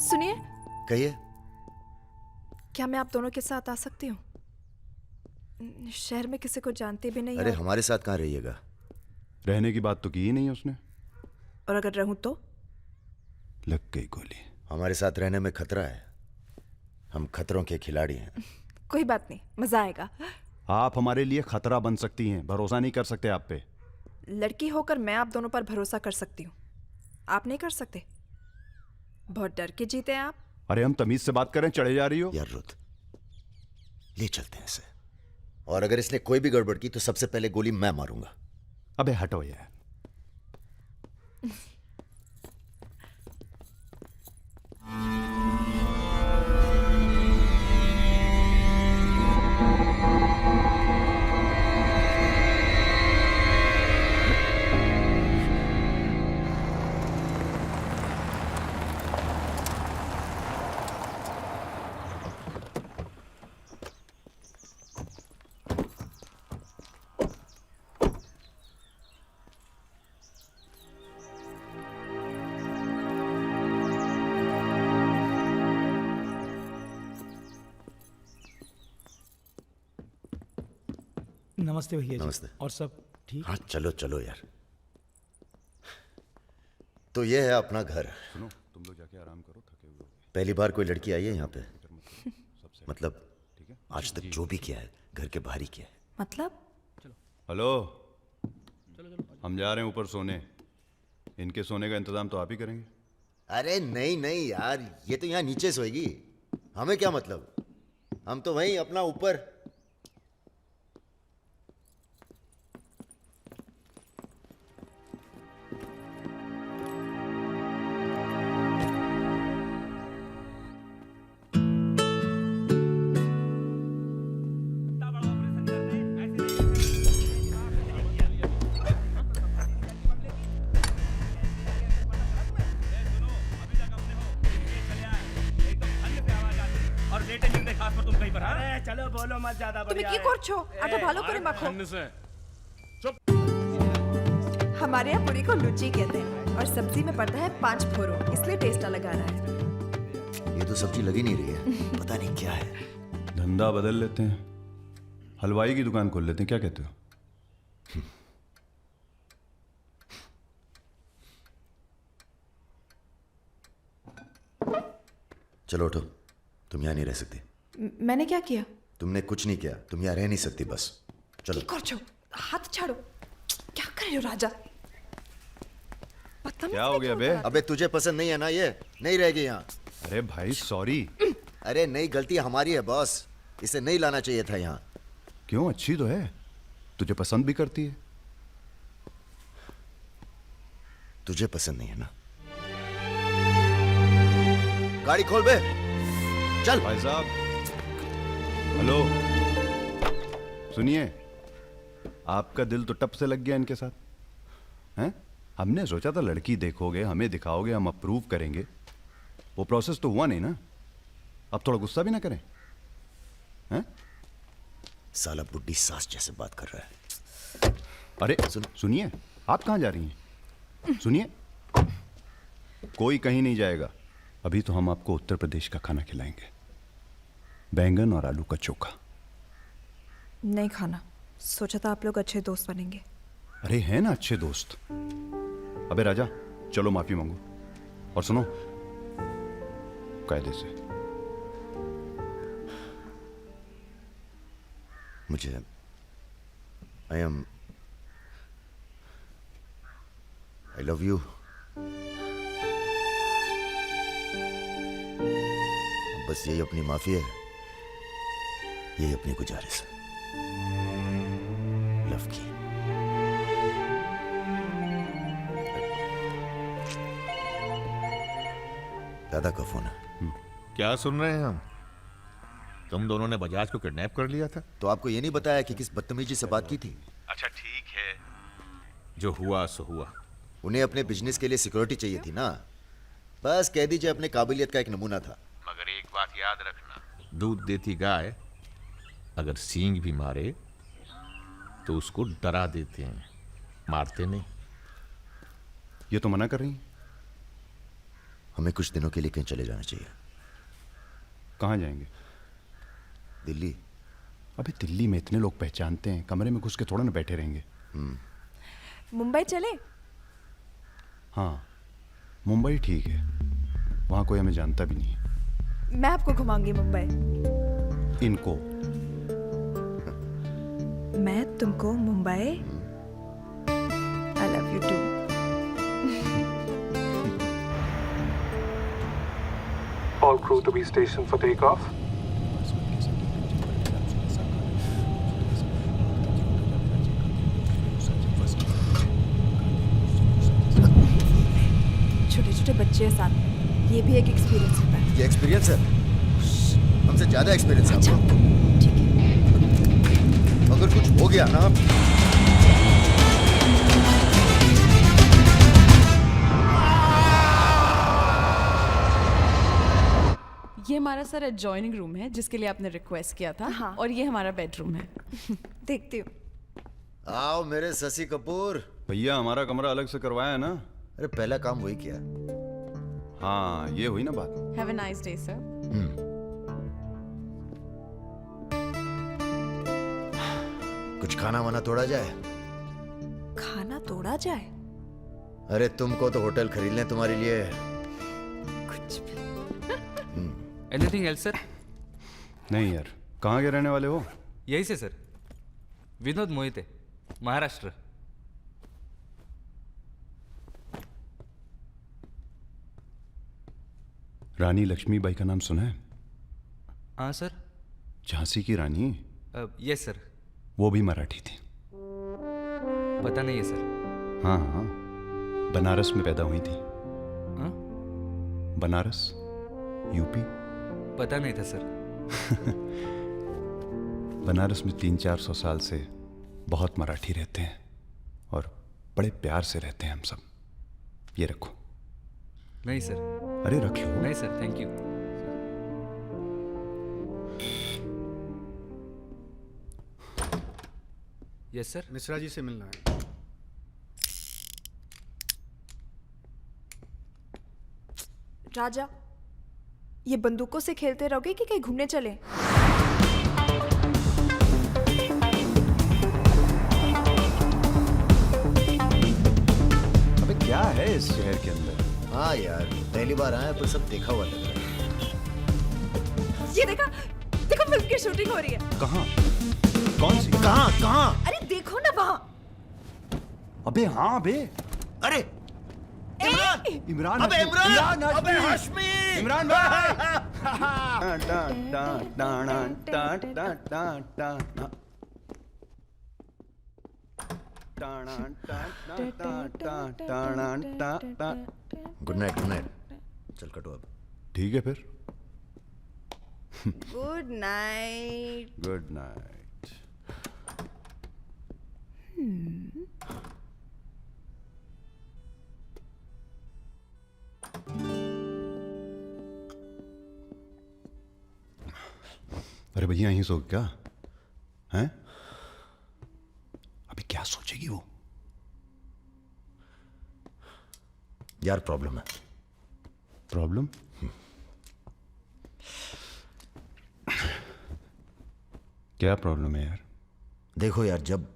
सुनिए। कहिए। क्या मैं आप दोनों के साथ आ सकती हूँ? शहर में किसी को जानते भी नहीं। अरे हमारे साथ कहाँ रहिएगा? रहने की बात तो की ही नहीं है उसने। और अगर रहूं तो? लग गई गोली। हमारे साथ रहने में खतरा है, हम खतरों के खिलाड़ी हैं। कोई बात नहीं, मजा आएगा। आप हमारे लिए खतरा बन सकती हैं, भरोसा नहीं कर सकते आप पे। लड़की होकर मैं आप दोनों पर भरोसा कर सकती हूँ, आप नहीं कर सकते। बहुत डर के जीते हैं आप। अरे हम तमीज से बात करें, चढ़े जा रही हो। यार रुत, ले चलते हैं इसे, और अगर इसने कोई भी गड़बड़ की तो सबसे पहले गोली मैं मारूंगा। अबे हटो यार। नमस्ते भैया जी। नमस्ते। और सब ठीक? हाँ चलो चलो यार। तो ये है अपना घर। सुनो, तुम लोग जाके आराम करो, थके हुए हो। पहली बार कोई लड़की आई है यहाँ पे? मतलब आज तक जो भी किया है घर के बाहर ही किया है। मतलब? हेलो, हम जा रहे हैं ऊपर सोने। इनके सोने का इंतजाम तो आप ही करेंगे। अरे नहीं नहीं यार, ये तो यहाँ नीचे सोएगी, हमें क्या मतलब, हम तो वहीं अपना ऊपर। चलो बोलो मत ज्यादा। তুমি কি করছো? আটা ভালো করে মাখো। हमारे यहाँ पूरी को लुच्ची कहते हैं और सब्जी में पड़ता है 5 फोरो, इसलिए टेस्ट अलग आ रहा है। ये तो सब्जी लगी नहीं रही है, पता नहीं क्या है। धंधा बदल लेते हैं, हलवाई की दुकान खोल लेते हैं, क्या कहते हो? चलो उठो, तुम यहाँ नहीं रह सकती। मैंने क्या किया? तुमने कुछ नहीं किया, तुम यहाँ रह नहीं सकती, बस चलो। हाथ छाड़ो। क्या कर रहे हो राजा? क्या हो गया बे? अबे तुझे पसंद नहीं है ना ये, नहीं रहेगी यहाँ। अरे भाई सॉरी। अरे नहीं, गलती हमारी है बॉस, इसे नहीं लाना चाहिए था यहाँ। क्यों, अच्छी तो है, तुझे पसंद भी करती है। तुझे पसंद नहीं है ना? गाड़ी खोल बे, चल। भाई साहब, हेलो, सुनिए, आपका दिल तो टप से लग गया इनके साथ, हैं? हमने सोचा था लड़की देखोगे, हमें दिखाओगे, हम अप्रूव करेंगे। वो प्रोसेस तो हुआ नहीं ना। अब थोड़ा गुस्सा भी ना करें, हैं? साला बुड्ढी सास जैसे बात कर रहा है। अरे सुनिए, आप कहाँ जा रही हैं? सुनिए, कोई कहीं नहीं जाएगा। अभी तो हम आपको उत्तर प्रदेश का खाना खिलाएंगे, बैंगन और आलू का चोखा। नहीं खाना, सोचा था आप लोग अच्छे दोस्त बनेंगे। अरे हैं ना अच्छे दोस्त। अबे राजा, चलो माफी मांगो। और सुनो, कायदे से। मुझे I love you. बस यही अपनी माफी है, यही अपनी गुजारिश है लव की। दादा का फोन है। क्या सुन रहे हैं हम? तुम दोनों ने बजाज को किडनैप कर लिया था? तो आपको ये नहीं बताया कि किस बदतमीजी से बात की थी? अच्छा ठीक है, जो हुआ सो हुआ। उन्हें अपने बिजनेस के लिए सिक्योरिटी चाहिए थी ना, बस कह दीजिए अपने काबिलियत का एक नमूना था। मगर एक बात याद रखना, दूध देती गाय अगर सींग भी मारे तो उसको डरा देते हैं, मारते नहीं। ये तो मना कर रही हैं। हमें कुछ दिनों के लिए कहीं चले जाना चाहिए। कहाँ जाएंगे? दिल्ली। अबे दिल्ली में इतने लोग पहचानते हैं, कमरे में घुस के थोड़ा ना बैठे रहेंगे। मुंबई चले? हाँ, मुंबई ठीक है, वहाँ कोई हमें जानता भी नहीं है। मैं आपको घुमाऊंगी मुंबई। इनको? मैं तुमको Mumbai. I love you too. All crew to be stationed for takeoff. छोटे छोटे बच्चे साथ में, ये भी एक एक्सपीरियंस होता है। ये एक्सपीरियंस है? हमसे ज्यादा एक्सपीरियंस है। अच्छा, ठीक है। अगर कुछ हो गया ना, ये हमारा सर एडजॉइनिंग रूम है जिसके लिए आपने रिक्वेस्ट किया था। हाँ। और ये हमारा बेडरूम है। देखती हूँ। आओ मेरे शशि कपूर। भैया हमारा कमरा अलग से करवाया है ना? अरे पहला काम वही किया। हाँ, ये हुई ना बात। Have a nice day sir. कुछ खाना वाना तोड़ा जाए? खाना तोड़ा जाए? अरे तुमको तो होटल खरीद लें तुम्हारे लिए। कुछ भी। Anything else sir? नहीं यार, कहाँ के रहने वाले हो? यही से सर, विनोद मोहिते, महाराष्ट्र। रानी लक्ष्मीबाई का नाम सुना है? हाँ सर। झांसी की रानी? Yes sir. वो भी मराठी थी। पता नहीं है सर। हाँ हाँ, बनारस में पैदा हुई थी। हाँ? बनारस, यूपी। पता नहीं था सर। बनारस में 300-400 साल से बहुत मराठी रहते हैं और बड़े प्यार से रहते हैं हम सब। ये रखो। नहीं सर। अरे रख लो। नहीं sir, thank you. Yes sir. Mishra ji से मिलना है। राजा, ये बंदूकों से खेलते रहोगे कि कहीं घूमने चले? अबे क्या है इस शहर के अंदर? हाँ यार, पहली बार आए पर सब देखा हुआ लग रहा है। ये देखा, देखो फिल्म की शूटिंग हो रही है। कहाँ? कौन सी? कहाँ? अरे देखो ना वहाँ। अबे हाँ बे। अरे इमरान। अबे इमरान। अबे हाशमी। इमरान भाई। Good night, good night. चल कटो अब। ठीक है फिर। Good night. Good night. अरे भैया यहीं सो क्या? हैं? अभी क्या सोचेगी वो? यार प्रॉब्लम है। प्रॉब्लम? क्या प्रॉब्लम है यार? देखो यार, जब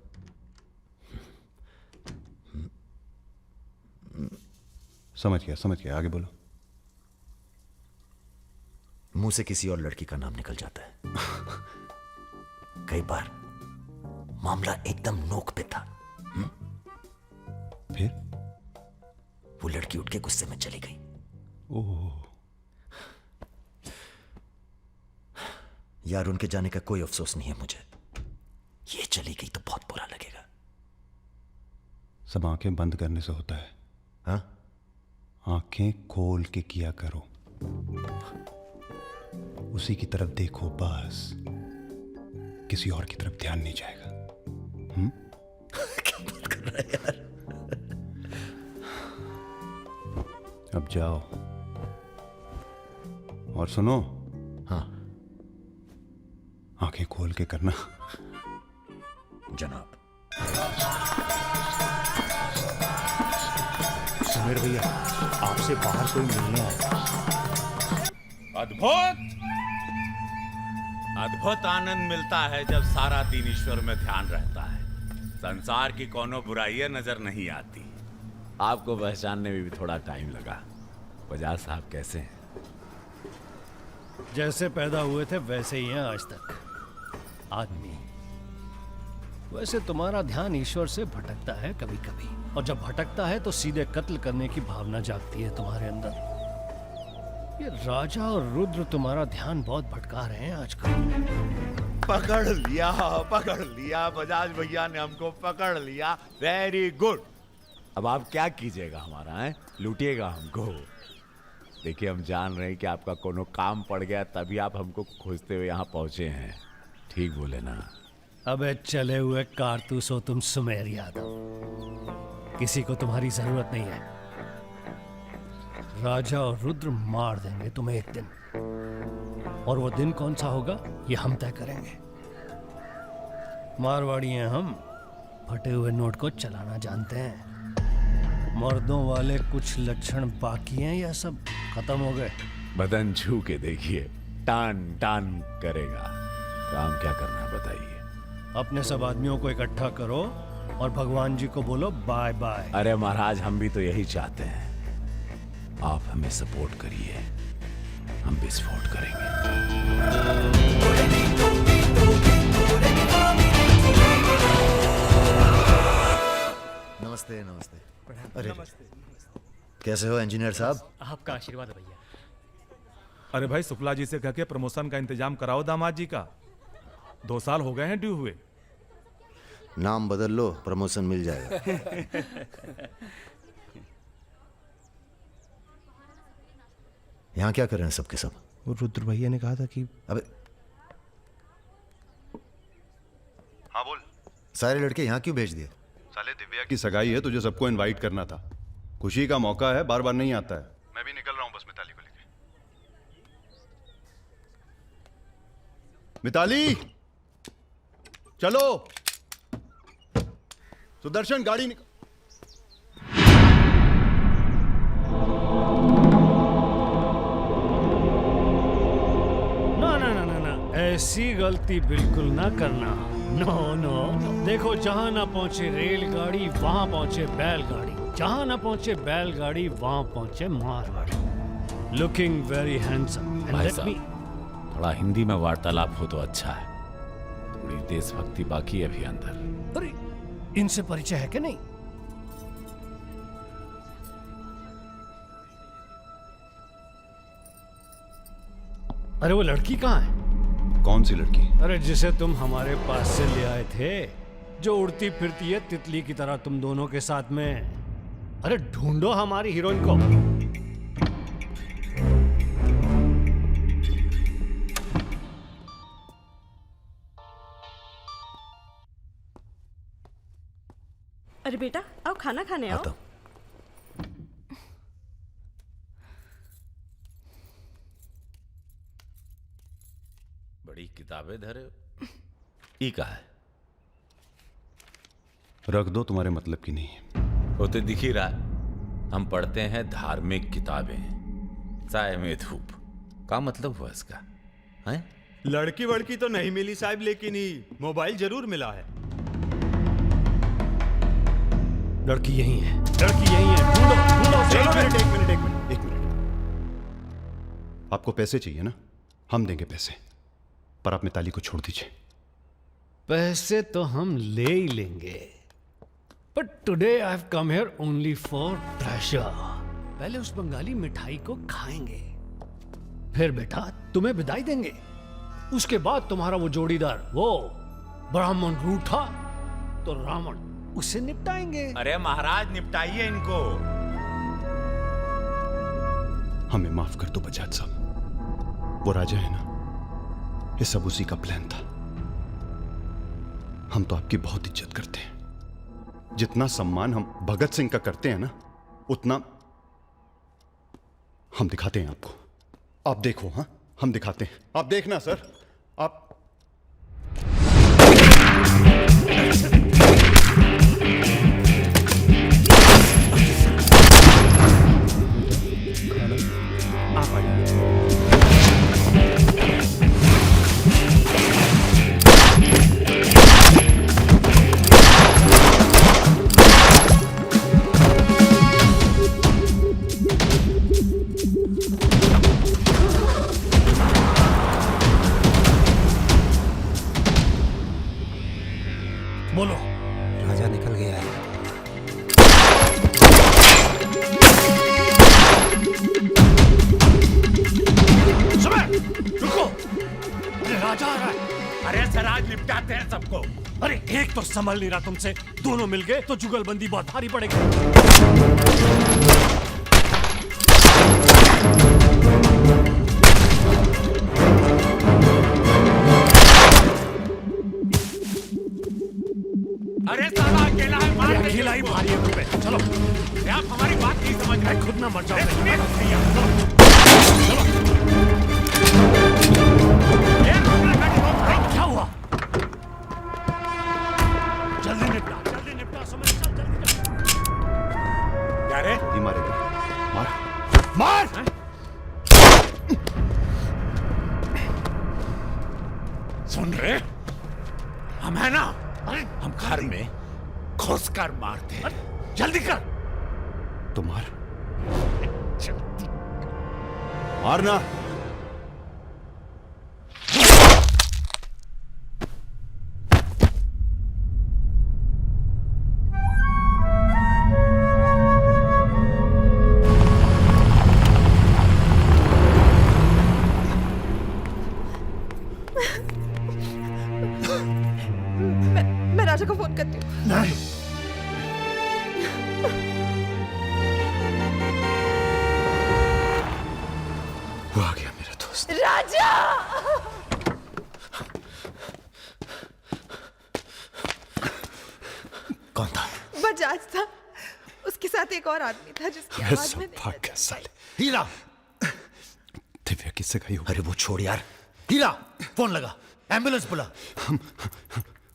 समझ गया, आगे बोलो। मुंह से किसी और लड़की का नाम निकल जाता है। कई बार मामला एकदम नोक पे था। फिर वो लड़की उठ के गुस्से में चली गई। ओह। यार उनके जाने का कोई अफसोस नहीं है मुझे। ये चली गई तो बहुत बुरा लगेगा। सब आंखें बंद करने से होता है। हाँ? आंखें खोल के किया करो, उसी की तरफ देखो बस, किसी और की तरफ ध्यान नहीं जाएगा। क्या बात कर रहा है यार? अब जाओ और सुनो। हाँ आंखें खोल के करना। जनाब। सुमेर भैया, आपसे बाहर कोई मिलने आया। अद्भुत अद्भुत आनंद मिलता है जब सारा दिन ईश्वर में ध्यान रहता है। संसार की कोनो बुराइयां नजर नहीं आती। आपको पहचानने में भी थोड़ा टाइम लगा। बजाज साहब कैसे हैं? जैसे पैदा हुए थे वैसे ही हैं आज तक। आदमी। वैसे तुम्हारा ध्यान ईश्वर से भटकता है कभी कभी, और जब भटकता है तो सीधे कत्ल करने की भावना जागती है तुम्हारे अंदर। ये राजा और रुद्र तुम्हारा ध्यान बहुत भटका रहे हैं आजकल। पकड़ लिया बजाज भैया ने हमको पकड़ लिया। Very good. अब आप क्या कीजिएगा हमारा है? लूटिएगा हमको। देखिए हम जान रहे हैं कि आपका कोनो काम पड़ गया, तभी आप हमको खोजते हुए यहाँ पहुंचे हैं। ठीक बोले ना? अबे चले हुए कारतूस हो तुम सुमेर यादव। किसी को तुम्हारी जरूरत नहीं है। राजा और रुद्र मार देंगे तुम्हें एक दिन, और वो दिन कौन सा होगा ये हम तय करेंगे। मारवाड़ी हैं हम, फटे हुए नोट को चलाना जानते हैं। मर्दों वाले कुछ लक्षण बाकी हैं या सब खत्म हो गए? बदन छू के देखिए, टान टान करेगा। काम क्या करना है बताइए। अपने सब आदमियों को इकट्ठा करो और भगवान जी को बोलो बाय बाय। अरे महाराज, हम भी तो यही चाहते हैं। आप हमें सपोर्ट करिए, हम विस्फोट करेंगे। नमस्ते नमस्ते। अरे कैसे हो इंजीनियर साहब? आपका आशीर्वाद है भैया। अरे भाई, शुक्ला जी से कह के प्रमोशन का इंतजाम कराओ दामाद जी का। 2 साल हो गए हैं ड्यू हुए। नाम बदल लो, प्रमोशन मिल जाएगा। यहाँ क्या कर रहे हैं सबके सब? वो रुद्र भैया ने कहा था कि अबे हाँ बोल। सारे लड़के यहाँ क्यों भेज दिए? साले दिव्या की सगाई है, तुझे सबको इनवाइट करना था। खुशी का मौका है, बार बार नहीं आता है। मैं भी निकल रहा हूँ बस मिताली को लेके। मिताली चलो। सुदर्शन गाड़ी निकल। ना ना ना ना ना, ऐसी गलती बिल्कुल ना करना। नो नो, देखो जहां ना पहुंचे रेलगाड़ी वहां पहुंचे बैलगाड़ी, जहां ना पहुंचे बैलगाड़ी वहां पहुंचे मारवाड़ी। Looking very handsome. भाई साहब, थोड़ा हिंदी में वार्तालाप हो तो अच्छा है। थोड़ी देशभक्ति बाकी है अभी अंदर। अरे इनसे परिचय है कि नहीं? अरे वो लड़की कहाँ है? कौन सी लड़की? अरे जिसे तुम हमारे पास से ले आए थे, जो उड़ती फिरती है तितली की तरह तुम दोनों के साथ में। अरे ढूंढो हमारी हीरोइन को। अरे बेटा आओ, खाना खाने आओ। बड़ी किताबें धरे हो। ई का है? रख दो, तुम्हारे मतलब की नहीं है। वो तो दिख ही रहा, हम पढ़ते हैं धार्मिक किताबें, साय में धूप। क्या मतलब हुआ इसका है? लड़की वड़की तो नहीं मिली साहब, लेकिन ही मोबाइल जरूर मिला है। लड़की यही है, लड़की यही है, ढूंढो ढूंढो। एक मिनट। आपको पैसे चाहिए ना? हम देंगे पैसे, पर आप मिताली को छोड़ दीजिए। पैसे तो हम ले ही लेंगे, but today I have come here only for pleasure. पहले उस बंगाली मिठाई को खाएंगे, फिर बेटा तुम्हें विदाई देंगे। उसके बाद तुम्हारा वो जोड़ीदार, वो ब्राह्मण रूठा तो रावण, उसे निपटाएंगे। अरे महाराज निपटाइए इनको। हमें माफ कर दो बजाज साहब, वो राजा है ना, ये सब उसी का प्लान था। हम तो आपकी बहुत इज्जत करते हैं। जितना सम्मान हम भगत सिंह का करते हैं ना, उतना हम दिखाते हैं आपको। आप देखो, हाँ हम दिखाते हैं, आप देखना सर। आप बोलो। राजा निकल गया है। सुबह रुको, अरे राजा आ रहा है। अरे सर आज निपटाते हैं सबको। अरे एक तो संभल नहीं रहा तुमसे, दोनों मिल गए तो जुगलबंदी बहुत भारी पड़ेगी। अरे साला अकेला है, मार नहीं अकेला ही भारी है तुम पे। चलो, आप हमारी बात नहीं समझ रहे, खुद ना मर जाओ। क्या हुआ? जल्दी निपटा समय, चल जल्दी। क्या रे? ही मारेगा, मार। सुन रहे, हम है ना, हम घर में घुस कर मारते हैं। जल्दी कर। तो मार, मारना। मैं राजा को फोन करती हूँ। नहीं, वो आ गया मेरा दोस्त। राजा! कौन था? बजाज था, उसके साथ एक और आदमी था जिसकी आवाज में भाग्य साले। हीरा, दिव्या किससे गई हो? अरे वो छोड़ यार। हीरा, फोन लगा, एम्बुलेंस बुला।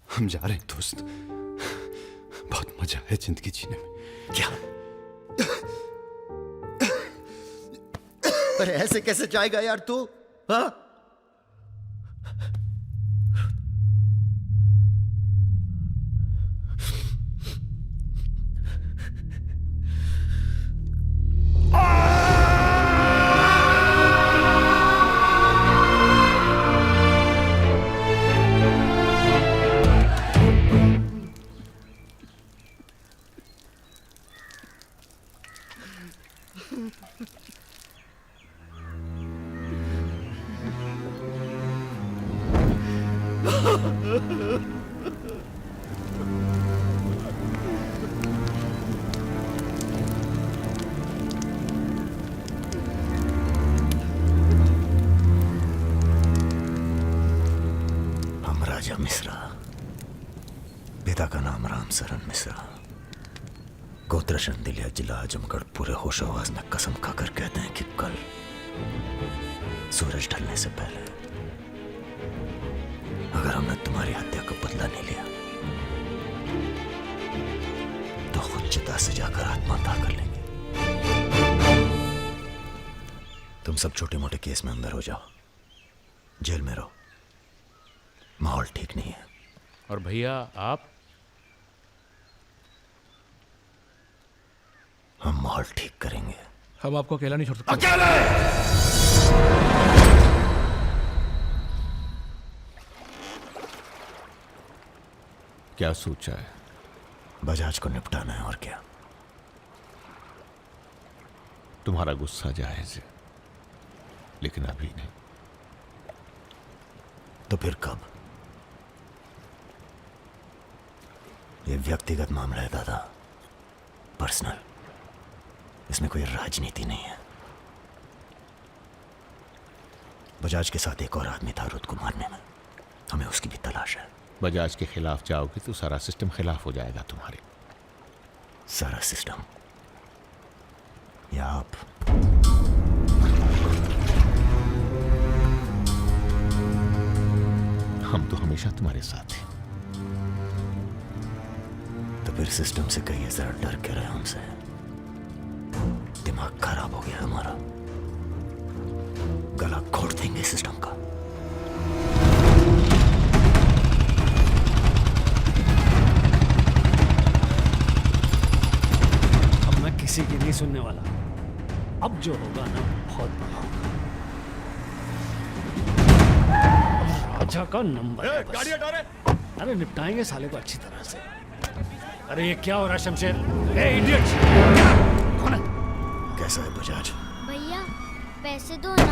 हम जा रहे हैं दोस्त, बहुत मजा है जिंदगी जीने में। क्या? अरे ऐसे कैसे जाएगा यार तू? हाँ? हम राजा मिश्रा, पिता का नाम राम सरन मिश्रा, गोत्र शंदिलिया, जिला आजमगढ़, पूरे होश आवाज में कसम खाकर कहते हैं कि कल सूरज ढलने से पहले अगर हमने तुम्हारी हत्या का बदला नहीं लिया कोलकाता से जाकर आत्महत्या कर लेंगे। तुम सब छोटे मोटे केस में अंदर हो जाओ, जेल में रहो, माहौल ठीक नहीं है। और भैया आप? हम माहौल ठीक करेंगे। हम आपको अकेला नहीं छोड़ सकते। क्या सोचा है? बजाज को निपटाना है और क्या। तुम्हारा गुस्सा जायज है, लेकिन अभी नहीं। तो फिर कब? ये व्यक्तिगत मामला है दादा, पर्सनल। इसमें कोई राजनीति नहीं है। बजाज के साथ एक और आदमी था रुद को मारने में, हमें उसकी भी तलाश है। बजाज के खिलाफ जाओगे तो सारा सिस्टम खिलाफ हो जाएगा तुम्हारे। सारा सिस्टम या आप? हम तो हमेशा तुम्हारे साथ हैं। तो फिर सिस्टम से कहिए जरा डर के रहे हमसे। दिमाग खराब हो गया हमारा, गला घोट देंगे सिस्टम का। अब मैं किसी की नहीं सुनने वाला। अब जो होगा ना बहुत बड़ा होगा। अब राजा का नंबर है बस। गाड़ी हटा रे। अरे निपटाएंगे साले को अच्छी तरह से। अरे ये क्या हो रहा है शमशेर? ए इडियट! कौन है? कैसा है बजाज? भैया पैसे दो ना।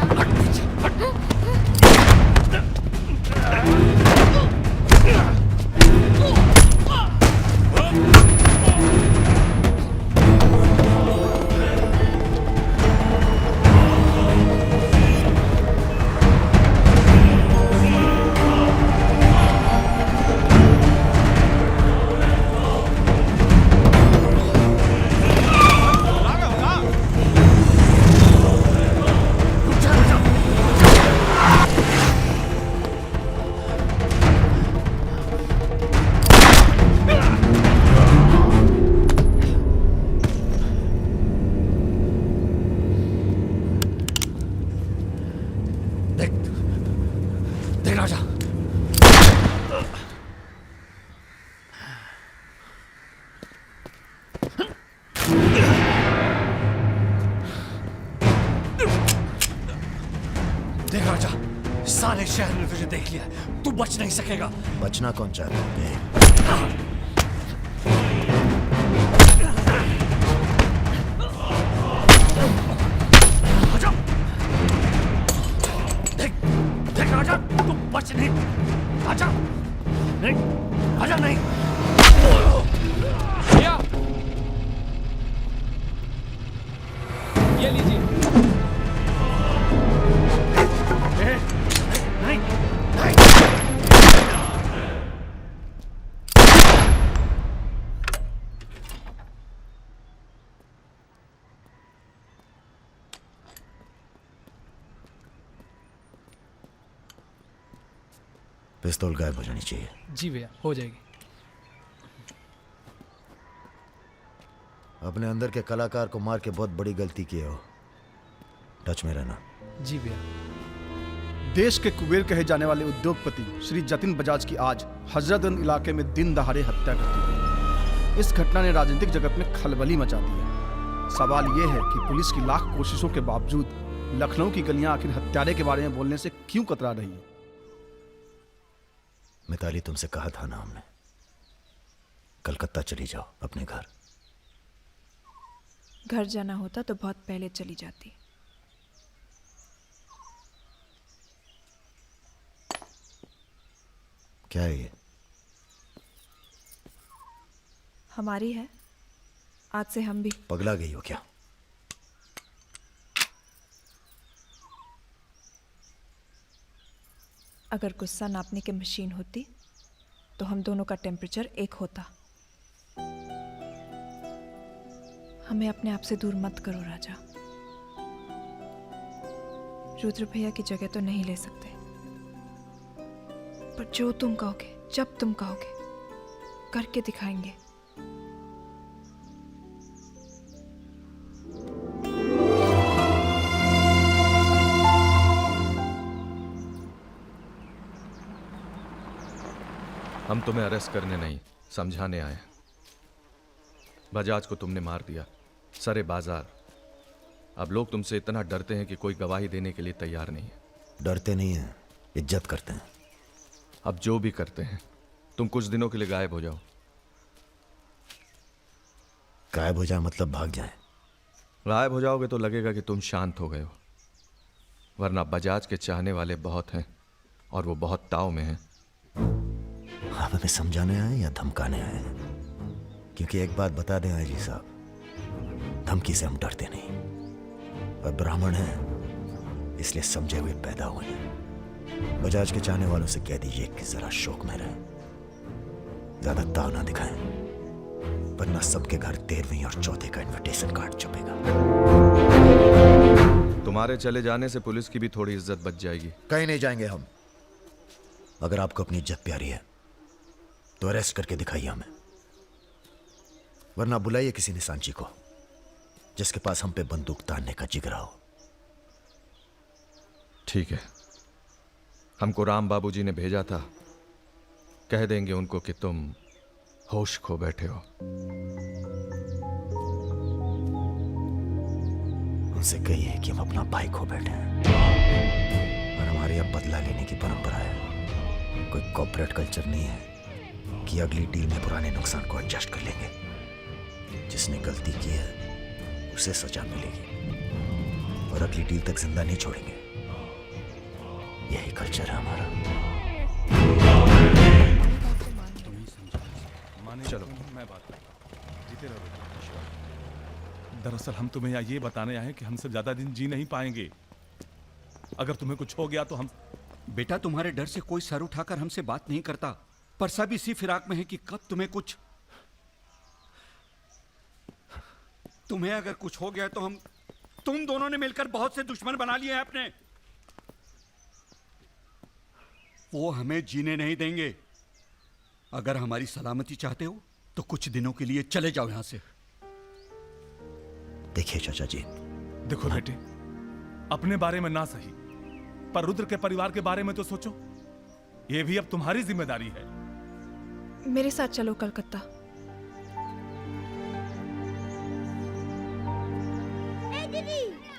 देख राजा, देख राजा, सारे शहर ने तुझे देख लिया, तू बच नहीं सकेगा। बचना कौन चाहता है? देख राजा, तू बच नहीं। आजा नहीं, आजा नहीं। भैया ये लीजिए। नहीं, नहीं। पिस्तौल गायब हो जानी चाहिए। जी भैया हो जाएगी। अपने अंदर के कलाकार को मार के बहुत बड़ी गलती की हो, टच में रहना। जी भैया। देश के कुबेर कहे जाने वाले उद्योगपति श्री जतिन बजाज की आज हजरतगंज इलाके में दिन दहाड़े हत्या कर दी गई। इस घटना ने राजनीतिक जगत में खलबली मचा दी है। सवाल यह है कि पुलिस की लाख कोशिशों के बावजूद लखनऊ की गलियां आखिर हत्यारे के बारे में बोलने से क्यों कतरा रही है? मिताली, तुमसे कहा था ना हमने, कलकत्ता चली जाओ अपने घर। घर जाना होता तो बहुत पहले चली जाती। क्या है ये? हमारी है, आज से हम भी। पगला गई हो क्या? अगर गुस्सा नापने की मशीन होती तो हम दोनों का टेम्परेचर एक होता। हमें अपने आप से दूर मत करो राजा। रुद्र भैया की जगह तो नहीं ले सकते, पर जो तुम कहोगे, जब तुम कहोगे, करके दिखाएंगे। हम तुम्हें अरेस्ट करने नहीं, समझाने आए हैं। बजाज को तुमने मार दिया, सरे बाजार। अब लोग तुमसे इतना डरते हैं कि कोई गवाही देने के लिए तैयार नहीं है। डरते नहीं हैं, इज्जत करते हैं। अब जो भी करते हैं, तुम कुछ दिनों के लिए गायब हो जाओ। गायब हो जाए मतलब भाग जाए? गायब हो जाओगे तो लगेगा कि तुम शांत हो गए हो, वरना बजाज के चाहने वाले बहुत हैं और वो बहुत ताव में हैं। आप हमें समझाने आए या धमकाने आए हैं? क्योंकि एक बात बता दें आईजी साहब, धमकी से हम डरते नहीं। और ब्राह्मण हैं इसलिए समझे हुए पैदा हुए हैं। बजाज के चाहने वालों से कह दीजिए कि जरा शौक में रहें, ज्यादा ताव ना दिखाएं, वरना सबके घर 13वीं और 4थे का इनविटेशन कार्ड छपेगा। तुम्हारे चले जाने से पुलिस की भी थोड़ी इज्जत बच जाएगी। कहीं नहीं जाएंगे हम। अगर आपको अपनी इज्जत प्यारी है तो अरेस्ट करके दिखाइए हमें, वरना बुलाइए किसी निशानची को जिसके पास हम पे बंदूक तानने का जिगरा हो। ठीक है, हमको राम बाबूजी ने भेजा था, कह देंगे उनको कि तुम होश खो बैठे हो। उनसे कहिए कि हम अपना भाई खो बैठे हैं और हमारे अब बदला लेने की परंपरा है। कोई कॉर्पोरेट कल्चर नहीं है कि अगली डील में पुराने नुकसान को एडजस्ट कर लेंगे। जिसने गलती की है उसे सजा मिलेगी और अगली डील तक जिंदा नहीं छोड़ेंगे। यही कल्चर है हमारा। चलो मैं बात जीते रहो। दरअसल हम तुम्हें यहाँ ये बताने आए हैं कि हमसे ज्यादा दिन जी नहीं पाएंगे। अगर तुम्हें कुछ हो गया तो हम। बेटा, तुम्हारे डर से कोई सर उठाकर हमसे बात नहीं करता, पर सब इसी फिराक में है कि कब तुम्हें अगर कुछ हो गया तो तुम दोनों ने मिलकर बहुत से दुश्मन बना लिए हैं अपने। वो हमें जीने नहीं देंगे। अगर हमारी सलामती चाहते हो तो कुछ दिनों के लिए चले जाओ यहां से। देखिए चाचा जी, देखो बेटे, अपने बारे में ना सही, पर रुद्र के परिवार के बारे में तो सोचो। ये भी अब तुम्हारी जिम्मेदारी है। मेरे साथ चलो कलकत्ता।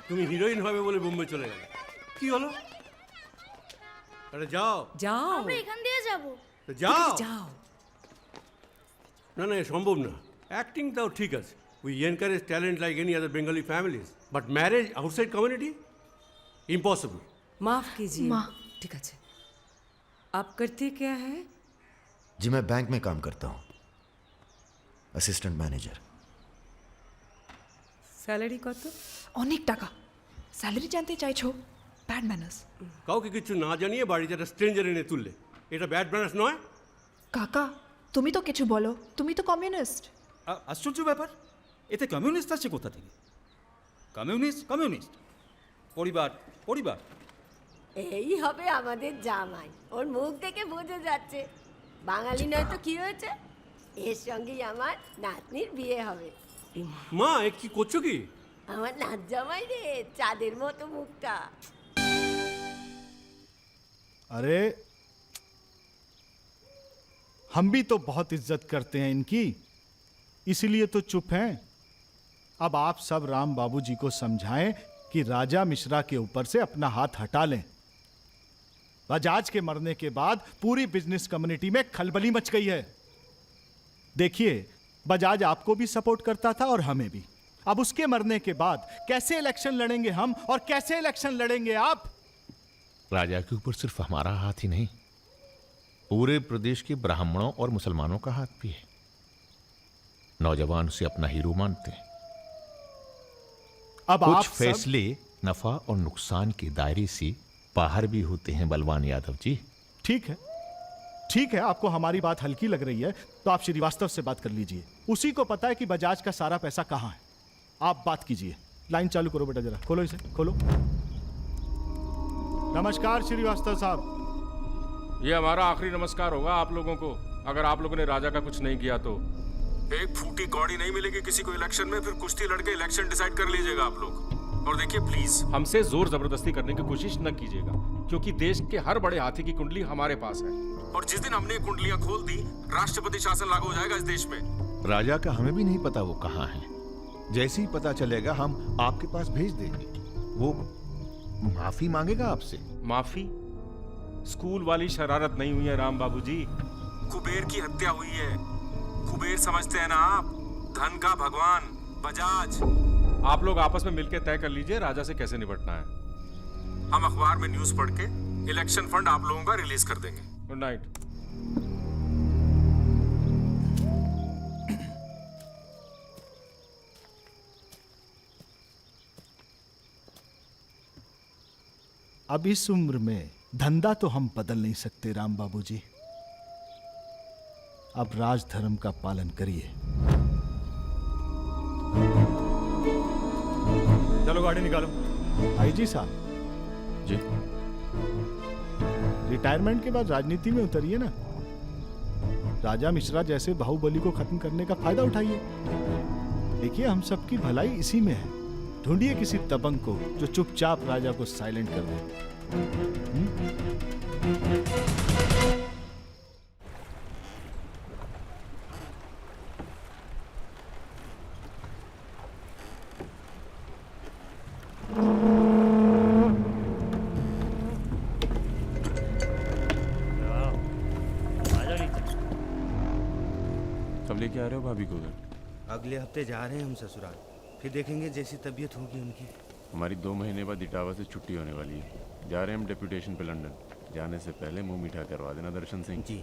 তুমি হিরোইন হবে বলে বোম্বে চলে গেলে, কি হলো? আরে যাও যাও, আমরা এখান দিয়ে যাব। তো যাও যাও। না না, সম্ভব না। অ্যাক্টিংটাও ঠিক আছে, we encourage talent like any other Bengali families, but marriage outside community impossible. माफ कीजिए। ठीक है, आप करते क्या है? जी मैं बैंक में काम करता हूँ, असिस्टेंट मैनेजर। স্যালারি কত? অনেক টাকা। স্যালারি জানতে চাইছো? Bad manners. কাউকে কিছু না জানিয়ে বাড়িতে একটা স্ট্রেঞ্জার এনে তুললে, এটা ব্যাড ম্যানার্স নয়? কাকা, তুমি তো কিছু বলো, তুমি তো কমিউনিস্ট। আশ্চর্য ব্যাপার, এতে কমিউনিস্ট আছে কোথা থেকে? কমিউনিস্ট পরিবার পরিবার। এই হবে আমাদের জামাই, ওর মুখ দেখে বোঝা যাচ্ছে বাঙালি নয় তো কি হয়েছে। এর সঙ্গেই আমার নাতনির বিয়ে হবে। মা, এ কি করছো কি? আমার নাত জামাই রে, চাঁদের মতো মুখটা। अरे हम भी तो बहुत इज्जत करते हैं इनकी, इसलिए तो चुप हैं। अब आप सब राम बाबूजी को समझाएं कि राजा मिश्रा के ऊपर से अपना हाथ हटा लें। बजाज के मरने के बाद पूरी बिजनेस कम्युनिटी में खलबली मच गई है। देखिए, बजाज आपको भी सपोर्ट करता था और हमें भी। अब उसके मरने के बाद कैसे इलेक्शन लड़ेंगे हम और कैसे इलेक्शन लड़ेंगे आप? राजा के ऊपर सिर्फ हमारा हाथ ही नहीं, पूरे प्रदेश के ब्राह्मणों और मुसलमानों का हाथ भी है। नौजवान उसे अपना हीरो मानते हैं। अब कुछ आप फैसले नफा और नुकसान के दायरे से बाहर भी होते हैं बलवान यादव जी। ठीक है, आपको हमारी बात हल्की लग रही है तो आप श्रीवास्तव से बात कर लीजिए। उसी को पता है कि बजाज का सारा पैसा कहां है। आप बात कीजिए। लाइन चालू करो बेटा, जरा खोलो इसे, खोलो। नमस्कार श्रीवास्तव साहब। ये हमारा आखिरी नमस्कार होगा आप लोगों को, अगर आप लोगों ने राजा का कुछ नहीं किया तो। एक फूटी कौड़ी नहीं मिलेगी किसी को इलेक्शन में, फिर कुश्ती लड़के इलेक्शन डिसाइड कर लीजिएगा आप लोग। और देखिए प्लीज, हमसे जोर जबरदस्ती करने की कोशिश न कीजिएगा। क्योंकि देश के हर बड़े हाथी की कुंडली हमारे पास है और जिस दिन हमने कुंडलियां खोल दी राष्ट्रपति शासन लागू हो जाएगा इस देश में। राजा का हमें भी नहीं पता वो कहाँ है। जैसे ही पता चलेगा हम आपके पास भेज देंगे। वो माफी मांगेगा आपसे। माफी? स्कूल वाली शरारत नहीं हुई है राम बाबूजी, कुबेर की हत्या हुई है। कुबेर समझते हैं ना आप, धन का भगवान बजाज। आप लोग आपस में मिलकर तय कर लीजिए राजा से कैसे निपटना है। हम अखबार में न्यूज़ पढ़ के इलेक्शन फंड आप लोगों का रिलीज कर देंगे। Good night. अब इस उम्र में धंधा तो हम बदल नहीं सकते राम बाबूजी। अब राजधर्म का पालन करिए। चलो गाड़ी निकालो। आईजी साहब जी, रिटायरमेंट के बाद राजनीति में उतरिए ना। राजा मिश्रा जैसे बाहुबली को खत्म करने का फायदा उठाइए। देखिए हम सबकी भलाई इसी में है। ढूंढिए किसी दबंग को जो चुपचाप राजा को साइलेंट कर दे। कब लेके आ रहे हो भाभी को घर? अगले हफ्ते जा रहे हैं हम ससुराल, फिर देखेंगे जैसी तबीयत होगी उनकी। हमारी 2 महीने बाद इटावा से छुट्टी होने वाली है। जा रहे हैं हम डेप्यूटेशन पे लंदन। जाने से पहले मुंह मीठा करवा देना दर्शन सिंह जी।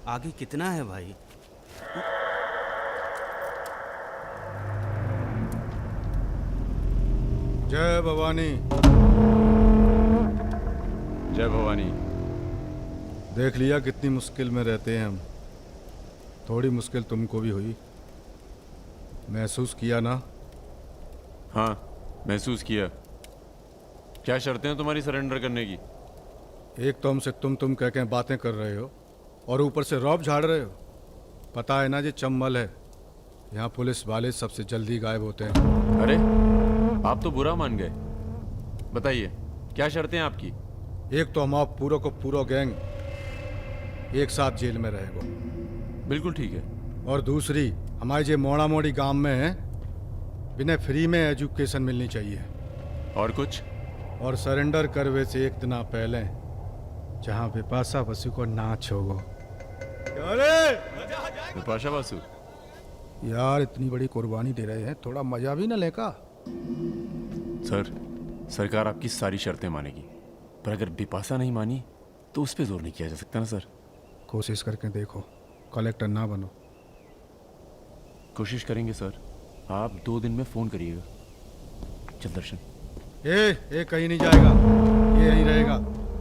आगे कितना है भाई? जय भवानी। जय भवानी। देख लिया कितनी मुश्किल में रहते हैं हम। थोड़ी मुश्किल तुमको भी हुई, महसूस किया ना? हाँ महसूस किया। क्या शर्तें हैं तुम्हारी सरेंडर करने की? एक तो हमसे तुम कह के बातें कर रहे हो और ऊपर से रौब झाड़ रहे हो। पता है ना ये चंबल है, यहाँ पुलिस वाले सबसे जल्दी गायब होते हैं। अरे आप तो बुरा मान गए। बताइए क्या शर्तें हैं आपकी? एक तो हम आप पूरा को पूरा गैंग एक साथ जेल में रहेगा। बिल्कुल ठीक है। और दूसरी, हमारे जो मोड़ा मोड़ी गांव में है बिना फ्री में एजुकेशन मिलनी चाहिए। और कुछ? और सरेंडर करवे से एक दिन पहले जहाँ बिपाशा बसु को नाच होगो। बिपाशा बसु यार इतनी बड़ी कुर्बानी दे रहे हैं, थोड़ा मजा भी ना लेगा? सर सरकार आपकी सारी शर्तें मानेगी, पर अगर बिपाशा नहीं मानी तो उस पर जोर नहीं किया जा सकता ना सर। कोशिश करके देखो, कलेक्टर ना बनो। कोशिश करेंगे सर। आप 2 दिन में फोन करिएगा। चल दर्शन। ए कहीं नहीं जाएगा, ये यहीं रहेगा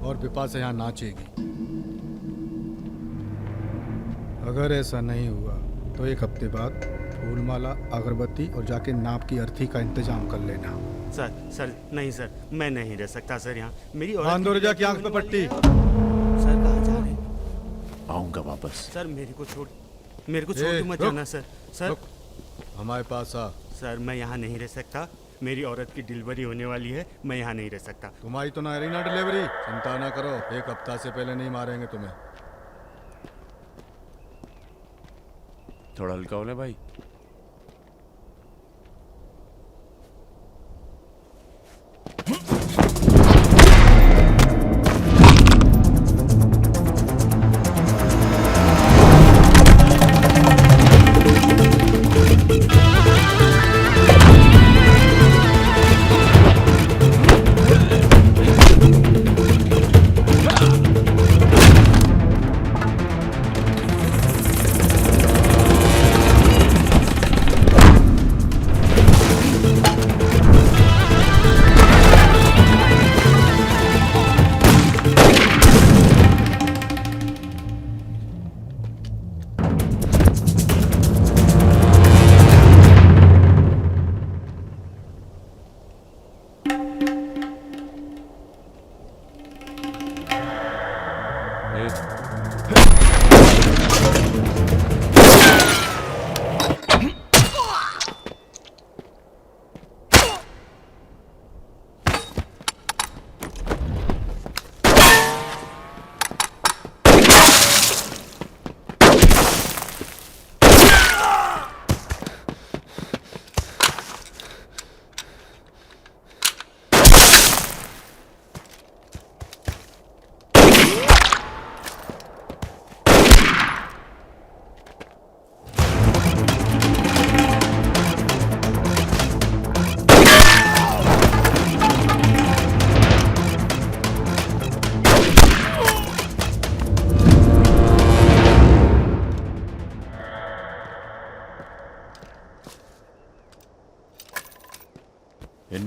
और बिपाशा यहाँ नाचेगी। अगर ऐसा नहीं हुआ तो 1 हफ्ते बाद फूलमाला, अगरबत्ती और जाके नाप की अर्थी का इंतजाम कर लेना। सर नहीं सर, मैं नहीं रह सकता सर यहाँ। मेरी बांदोरजा की आंख पे पट्टी। सर कहाँ जा रहे हैं? आऊंगा वापस। सर मेरे को छोड़ के मत जाना सर। सर हमारे पास आ। सर मैं यहाँ नहीं रह सकता, मेरी औरत की डिलीवरी होने वाली है, मैं यहाँ नहीं रह सकता। तुम्हारी तो ना रही ना डिलीवरी, चिंता ना करो, 1 हफ्ता से पहले नहीं मारेंगे तुम्हें। थोड़ा हल्का हो ले भाई।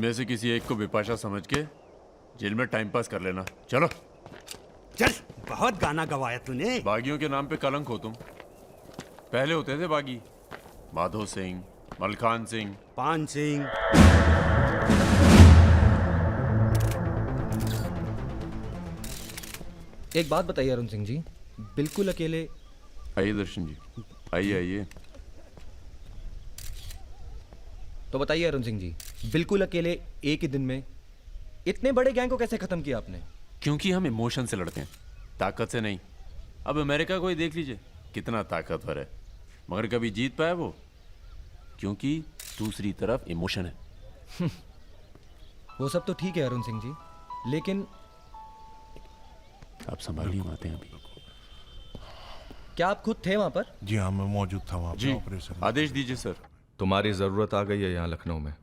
में से किसी एक को विपाशा समझ के जेल में टाइम पास कर लेना। चलो चल, बहुत गाना गवाया तूने। बागियों के नाम पे कलंक हो तुम। पहले होते थे बागी, माधो सिंह, मलखान सिंह, पान सिंह। एक बात बताइए अरुण सिंह जी, बिल्कुल अकेले। आइए दर्शन जी, आइए आइए। तो बताइए अरुण सिंह जी, बिल्कुल अकेले एक ही दिन में इतने बड़े गैंग को कैसे खत्म किया आपने? क्योंकि हम इमोशन से लड़ते हैं, ताकत से नहीं। अब अमेरिका को ही देख लीजिए, कितना ताकतवर है, मगर कभी जीत पाया वो? क्योंकि दूसरी तरफ इमोशन है। वो सब तो ठीक है अरुण सिंह जी, लेकिन आप संभालिए बातें अभी। क्या आप खुद थे वहां पर? जी हाँ, मैं मौजूद था वहाँ जी, पे ऑपरेशन। आदेश दीजिए सर। तुम्हारी ज़रूरत आ गई है यहाँ लखनऊ में,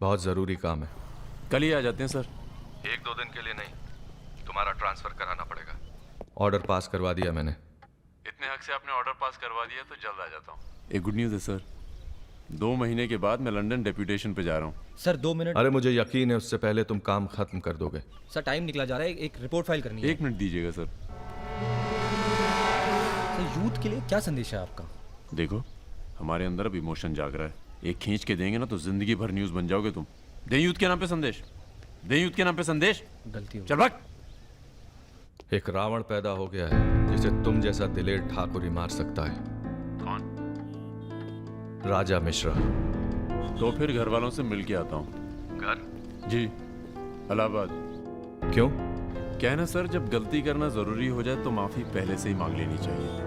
बहुत ज़रूरी काम है। कल ही आ जाते हैं सर। 1-2 दिन के लिए नहीं, तुम्हारा ट्रांसफ़र कराना पड़ेगा। ऑर्डर पास करवा दिया मैंने। इतने हक से आपने ऑर्डर पास करवा दिया तो जल्द आ जाता हूँ। एक गुड न्यूज़ है सर, 2 महीने के बाद मैं लंदन डेप्यूटेशन पे जा रहा हूँ। Sir 2 minute. अरे मुझे यकीन है उससे पहले तुम काम खत्म कर दोगे। सर टाइम निकला जा रहा है, एक रिपोर्ट फाइल करनी है। 1 मिनट दीजिएगा सर। सर यूथ के लिए क्या संदेश है आपका? देखो, हमारे अंदर अब इमोशन जाग रहा है। एक खींच के देंगे ना तो जिंदगी भर न्यूज़ बन जाओगे तुम। दें यूथ के नाम पे संदेश, दें यूथ के नाम पे संदेश। गलती हो चल भाग। एक रावण पैदा हो गया है जिसे तुम जैसा दिलेर ठाकुर ही मार सकता है। कौन? राजा मिश्रा। तो फिर घर वालों से मिल के आता हूँ। घर? जी, इलाहाबाद। क्यों? क्या है ना सर, जब गलती करना जरूरी हो जाए तो माफी पहले से ही मांग लेनी चाहिए।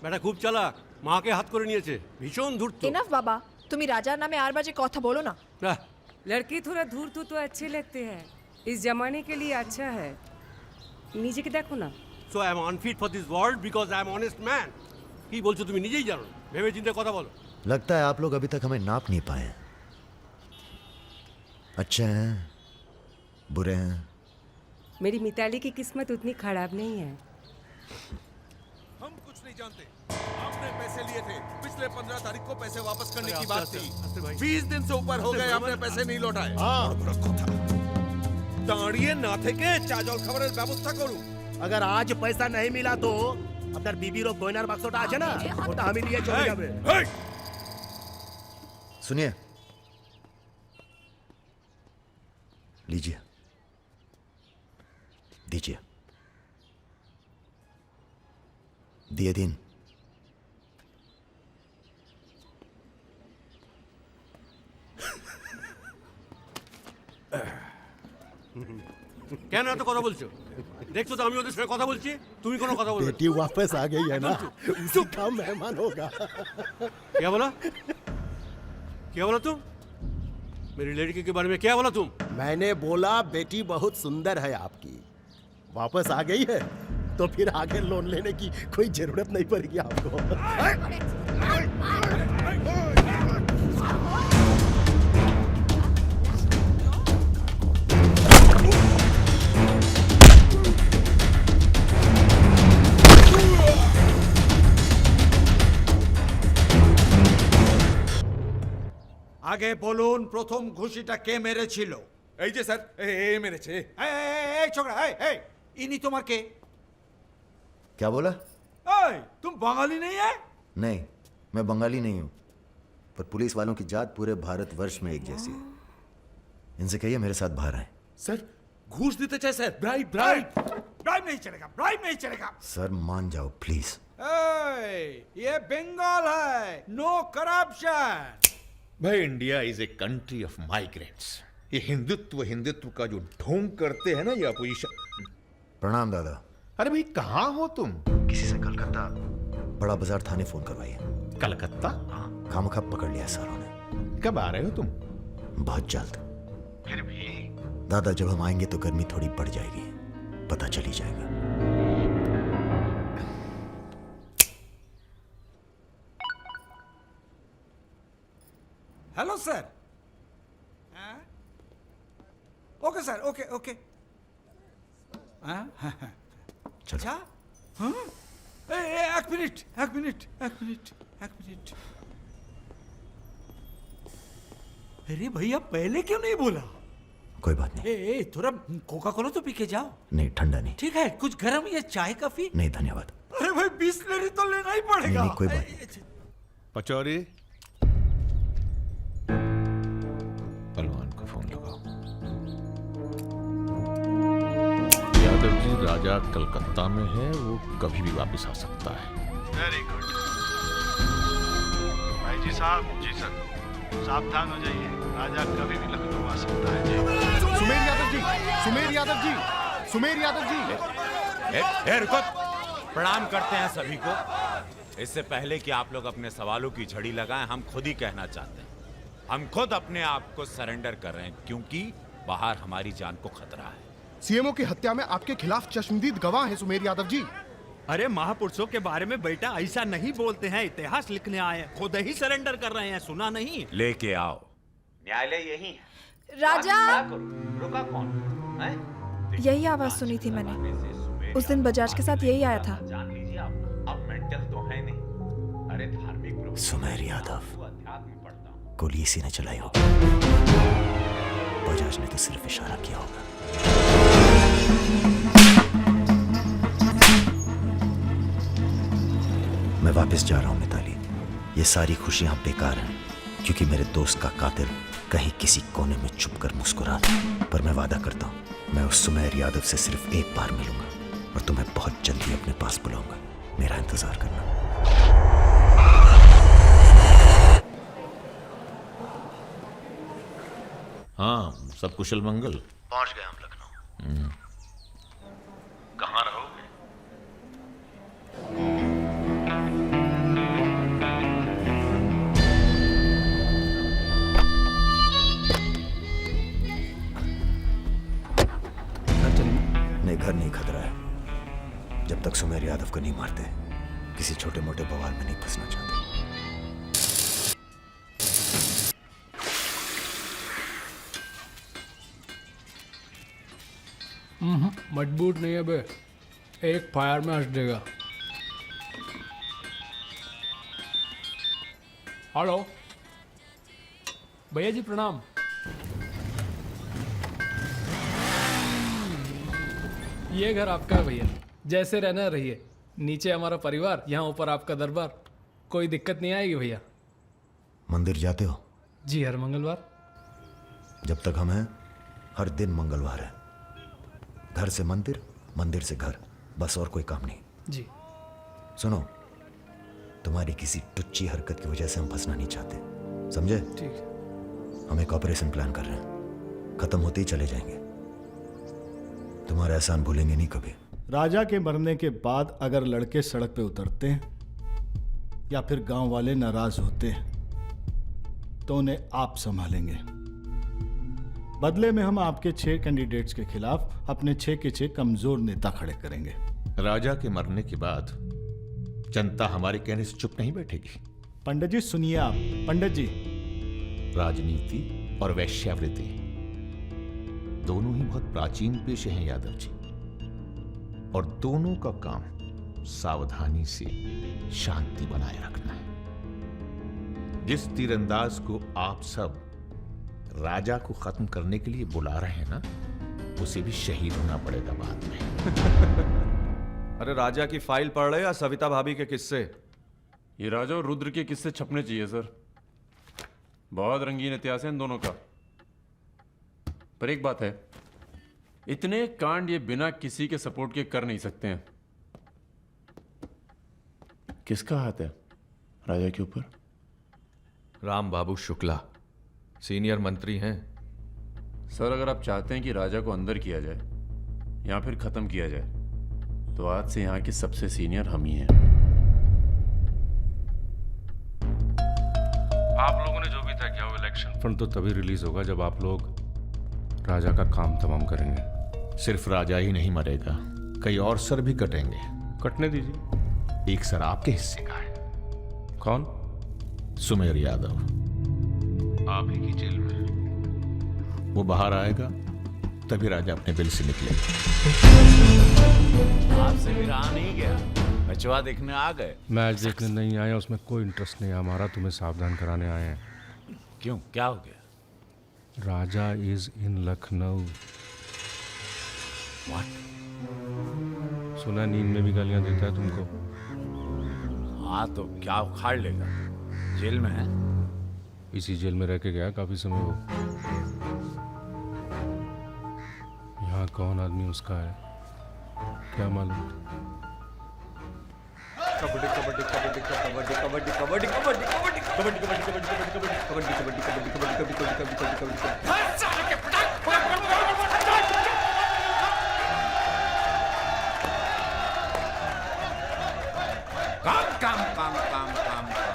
বেটা খুব চালাক, মাকে হাত করে নিয়েছে, ভীষণ ধূর্ত। इनफ बाबा, তুমি রাজার নামে আর বাজে কথা বলো না। लड़के थोड़ा धूर्त तो अच्छे लगते हैं, इस जमाने के लिए अच्छा है। নিজেকে দেখো না। So I am unfit for this world because I am honest man. কি বলছো তুমি নিজেই জানো, ভেবে চিন্তে কথা বলো। लगता है आप लोग अभी तक हमें नाप नहीं पाए हैं। अच्छे हैं, बुरे हैं। मेरी मिताली की किस्मत उतनी खराब नहीं है। हम कुछ नहीं जानते। आपने पैसे लिए थे, पिछले 15 तारीख को पैसे वापस करने की बात थी। 20 दिन से ऊपर हो गए, आपने पैसे नहीं लौटाए। দাঁড়িয়ে না থেকে চা জল খাবারের ব্যবস্থা করুন। अगर आज पैसा नहीं मिला तो আপনার বিবির গয়নার বাক্সটা আছে না, ওটা আমি নিয়ে চলে যাবে। सुनिए, लीजिए, दीजिए। दिए दिन। কেন এত কথা বলছো? দেখছো তো আমি ওদের সঙ্গে কথা বলছি, তুমি কোনো কথা বলবে? बेटी वापस आ गई है ना, उसी का मेहमान होगा। क्या बोला? क्या बोला तुम? मेरी लड़की के बारे में क्या बोला तुम? मैंने बोला बेटी बहुत सुंदर है आपकी, वापस आ गई है तो फिर आगे लोन लेने की कोई जरूरत नहीं पड़ेगी आपको। আগে বলুন প্রথম ঘুষিটা কে মেরেছিল? এই যে স্যার, এ মেরেছে। এই ছোকরা, এই ইনি তোমার কে? क्या बोला? এই तुम बंगाली नहीं है? नहीं, मैं बंगाली नहीं हूं, पर पुलिस वालों की जात पूरे भारतवर्ष में एक जैसी है। इनसे कहिए मेरे साथ बाहर आए। सर घूस देते चाहे सर, ब्राइब ब्राइब ब्राइब नहीं चलेगा, ब्राइब नहीं चलेगा। सर मान जाओ प्लीज। ये बंगाल है, नो करप्शन। भाई India is a country of migrants. ये हिंदुत्व हिंदुत्व का जो ढोंग करते हैं ना ये अपोजिशन। प्रणाम दादा। अरे भाई कहाँ हो तुम? किसी से कलकत्ता बड़ा बाजार थाने फोन करवाइए। कलकत्ता? खामखा पकड़ लिया सालों ने। कब आ रहे हो तुम? बहुत जल्द। फिर भी दादा जब हम आएंगे तो गर्मी थोड़ी बढ़ जाएगी, पता चल ही जाएगा। Hello sir. Okay sir, okay okay. अच्छा, हाँ? एक मिनट। अरे भैया पहले क्यों नहीं बोला? कोई बात नहीं। थोड़ा कोका कोला तो पी के जाओ। नहीं, ठंडा नहीं। ठीक है, कुछ गर्म या चाय कॉफी? नहीं धन्यवाद। अरे भाई 20 लीटर तो लेना ही पड़ेगा। नहीं, कोई बात नहीं। पचौरी, पहलवान को फोन लगाओ। यादव जी, राजा कलकत्ता में है, वो कभी भी वापस आ सकता है। वेरी गुड भाई जी साहब। जी सर, सावधान हो जाइए, राजा कभी भी लखनऊ आ सकता है। जी सुमेर यादव जी, सुमेर यादव जी। रुको, प्रणाम करते हैं सभी को। इससे पहले कि आप लोग अपने सवालों की झड़ी लगाएं, हम खुद ही कहना चाहते हैं, हम खुद अपने आप को सरेंडर कर रहे हैं, क्योंकि बाहर हमारी जान को खतरा है। सीएमओ की हत्या में आपके खिलाफ चश्मदीद गवाह हैं सुमेर यादव जी। अरे महापुरुषों के बारे में बेटा ऐसा नहीं बोलते हैं, इतिहास लिखने आए हैं, खुद ही सरेंडर कर रहे हैं, सुना नहीं? लेके आओ, न्यायालय यही है। राजा, रुका कौन है? यही आवाज सुनी थी मैंने, उस दिन बजाज के साथ यही आया था। जान लीजिए आप, अब मेंटल तो है नहीं। अरे धार्मिक सुमेर यादव, गोली इसी ने चलाई होगी। बजाज ने तो सिर्फ इशारा किया होगा। मैं वापस जा रहा हूं मिताली। ये सारी खुशियां बेकार हैं, क्योंकि मेरे दोस्त का कातिल कहीं किसी कोने में छुप कर मुस्कुरा रहा है। पर मैं वादा करता हूं, मैं उस सुमेर यादव से सिर्फ एक बार मिलूंगा और तुम्हें बहुत जल्दी अपने पास बुलाऊंगा। मेरा इंतजार करना। हाँ, सब कुशल मंगल? पहुंच गए हम लखनऊ। कहाँ रहोगे? नहीं, घर नहीं खतरा है। जब तक सुमेर यादव को नहीं मारते, किसी छोटे मोटे बवाल में नहीं फंसना चाहते। मजबूत नहीं है बे, एक फायर में हंस देगा। हेलो भैया जी, प्रणाम। ये घर आपका है भैया, जैसे रहना रहिए। नीचे हमारा परिवार, यहाँ ऊपर आपका दरबार। कोई दिक्कत नहीं आएगी भैया। मंदिर जाते हो? जी, हर मंगलवार। जब तक हम हैं, हर दिन मंगलवार है। घर से मंदिर, मंदिर से घर, बस और कोई काम नहीं। जी। सुनो, तुम्हारी किसी टुच्ची हरकत की वजह से हम फंसना नहीं चाहते, समझे? ठीक। हम एक ऑपरेशन प्लान कर रहे हैं, खत्म होते ही चले जाएंगे। तुम्हारा एहसान भूलेंगे नहीं कभी। राजा के मरने के बाद अगर लड़के सड़क पे उतरते हैं या फिर गांव वाले नाराज होते हैं, तो उन्हें आप संभालेंगे। बदले में हम आपके 6 कैंडिडेट्स के खिलाफ अपने 6 के 6 कमजोर नेता खड़े करेंगे। राजा के मरने के बाद जनता हमारे कहने से चुप नहीं बैठेगी। पंडित जी सुनिए आप। पंडित जी, राजनीति और वैश्यावृत्ति दोनों ही बहुत प्राचीन पेशे हैं यादव जी, और दोनों का काम सावधानी से शांति बनाए रखना है। जिस तीरंदाज को आप सब राजा को खत्म करने के लिए बुला रहे हैं ना, उसे भी शहीद होना पड़ेगा बाद में। अरे राजा की फाइल पढ़ रहे या सविता भाभी के किस्से? ये राजा और रुद्र के किस्से छपने चाहिए सर। बहुत रंगीन इतिहास है इन दोनों का। पर एक बात है, इतने कांड ये बिना किसी के सपोर्ट के कर नहीं सकते हैं। किसका हाथ है राजा के ऊपर? राम बाबू शुक्ला सीनियर मंत्री हैं। सर, अगर आप चाहते हैं कि राजा को अंदर किया जाए या फिर खत्म किया जाए, तो आज से यहाँ के सबसे सीनियर हम ही हैं। आप लोगों ने जो भी तय किया वो इलेक्शन फंड तो तभी रिलीज होगा जब आप लोग राजा का काम तमाम करेंगे। सिर्फ राजा ही नहीं मरेगा, कई और सर भी कटेंगे। कटने दीजिए। एक सर आपके हिस्से का है। कौन? सुमेर यादव, आप ही की जेल में। वो बाहर आएगा तभी राजा अपने बिल से निकलेगा। आपसे भी रहा नहीं गया। मैचवा देखने आ गए? मैच देखने नहीं आए, उसमें कोई इंटरेस्ट नहीं है हमारा, तुम्हें सावधान कराने आए हैं। क्यों, क्या हो गया? राजा इज इन लखनऊ। What? सुना नींद में भी गालियां देता है तुमको। हाँ तो क्या उखाड़ लेगा? जेल में है? इसी जेल में रह के गया काफी समय वो। यहाँ कौन आदमी उसका है क्या मालूम। कबड्डी कबड्डी कबड्डी कबड्डी कबड्डी कबड्डी कबड्डी कबड्डी कबड्डी कबड्डी कबड्डी कबड्डी कबड्डी कबड्डी कबड्डी कबड्डी कबड्डी कबड्डी काम काम काम काम काम काम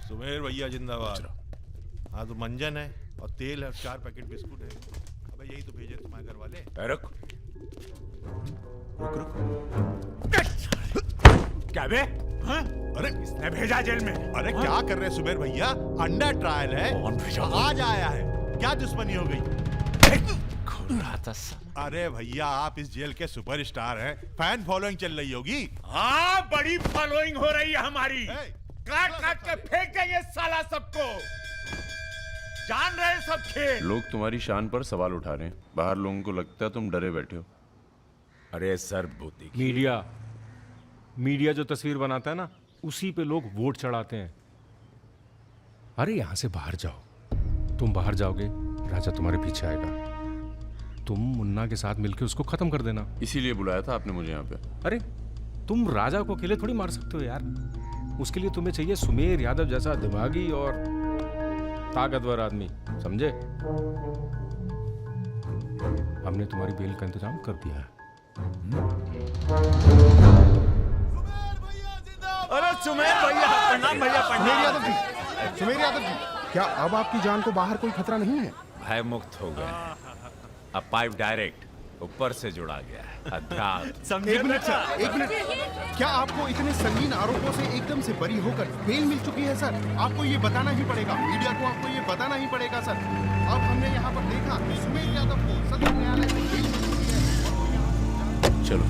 सुमेर भैया जिंदाबाद। हाँ तो मंजन है और तेल है और 4 पैकेट बिस्कुट है। अबे यही तो भेजे तुम्हारे घर वाले। रुक रुक रुक क्या बे? हाँ? अरे किसने भेजा जेल में? अरे क्या कर रहे हैं सुमेर भैया? अंडर ट्रायल है। कौन भेजा? आज आया है। क्या दुश्मनी हो गई? अरे भैया आप इस जेल के सुपरस्टार हैं, फैन फॉलोइंग चल रही होगी। हाँ बड़ी फॉलोइंग हो रही है हमारी। काट काट के फेंक देंगे साला सबको। जान रहे सब खेल। लोग तुम्हारी शान पर सवाल उठा रहे हैं, बाहर लोगों को लगता है तुम डरे बैठे हो। अरे सर बूती मीडिया जो तस्वीर बनाता है ना, उसी पे लोग वोट चढ़ाते हैं। अरे यहां से बाहर जाओ, तुम बाहर जाओगे राजा तुम्हारे पीछे आएगा, तुम मुन्ना के साथ मिलकर उसको खत्म कर देना। इसीलिए बुलाया था आपने मुझे यहाँ पे। अरे तुम राजा को अकेले थोड़ी मार सकते हो यार, उसके लिए तुम्हें चाहिए सुमेर यादव जैसा दिमागी और ताकतवर आदमी, समझे? हमने तुम्हारी बेल का इंतजाम कर दिया है। अरे सुमेर भैया, प्रणाम भैया, सुमेर यादव प्रणाम। जी, सुमेर यादव जी, क्या अब आपकी जान को बाहर कोई खतरा नहीं है? भय मुक्त हो गए। अब पाइप डायरेक्ट ऊपर से जुड़ा गया है। अध्यात्म। एक मिनट सर, एक मिनट। क्या आपको इतने संगीन आरोपों से एकदम से बरी होकर बेल मिल चुकी है सर? आपको ये बताना ही पड़ेगा, मीडिया को आपको ये बताना ही पड़ेगा सर। अब हमने यहाँ पर देखा कि सुमेर यादव को सदर न्यायालय से बेल मिल चुकी है। चलो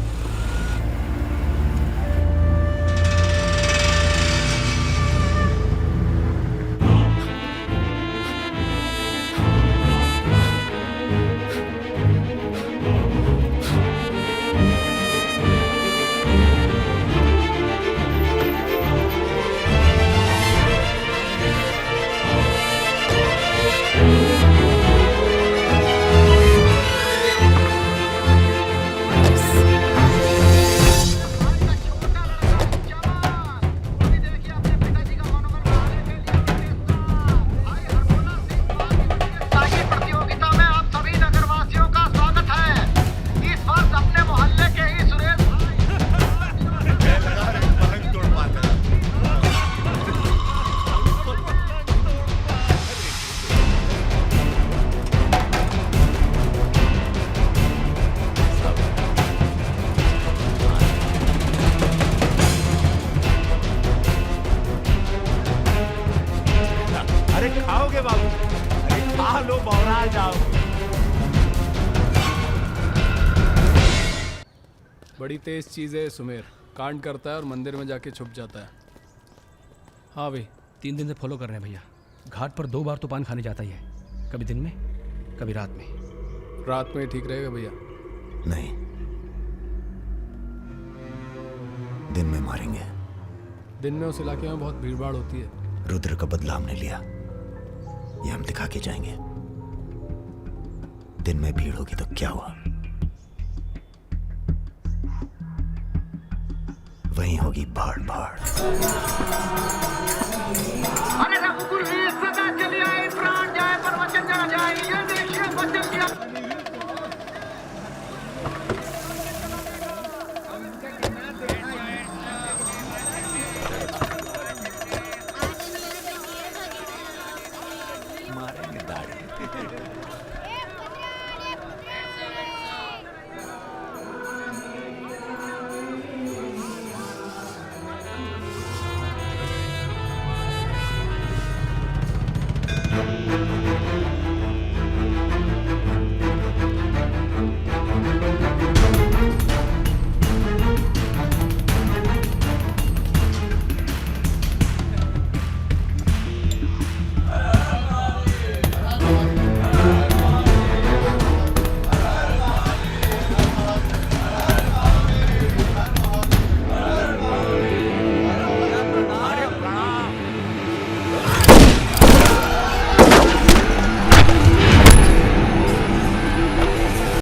खाओगे बाबू? अरे खा लो, बौरा जाओगे। बड़ी तेज चीज़ है सुमेर, कांड करता है और मंदिर में जाके छुप जाता है। हाँ भाई, 3 दिन से फॉलो कर रहे हैं भैया। घाट पर 2 बार तो पान खाने जाता ही है, कभी दिन में कभी रात में। रात में ठीक रहेगा भैया? नहीं, दिन में मारेंगे। दिन में उस इलाके में बहुत भीड़ भाड़ होती है। रुद्र का बदला हमने लिया, ये हम दिखा के जाएंगे। दिन में भीड़ होगी तो क्या हुआ, वहीं होगी भाड़ भाड़।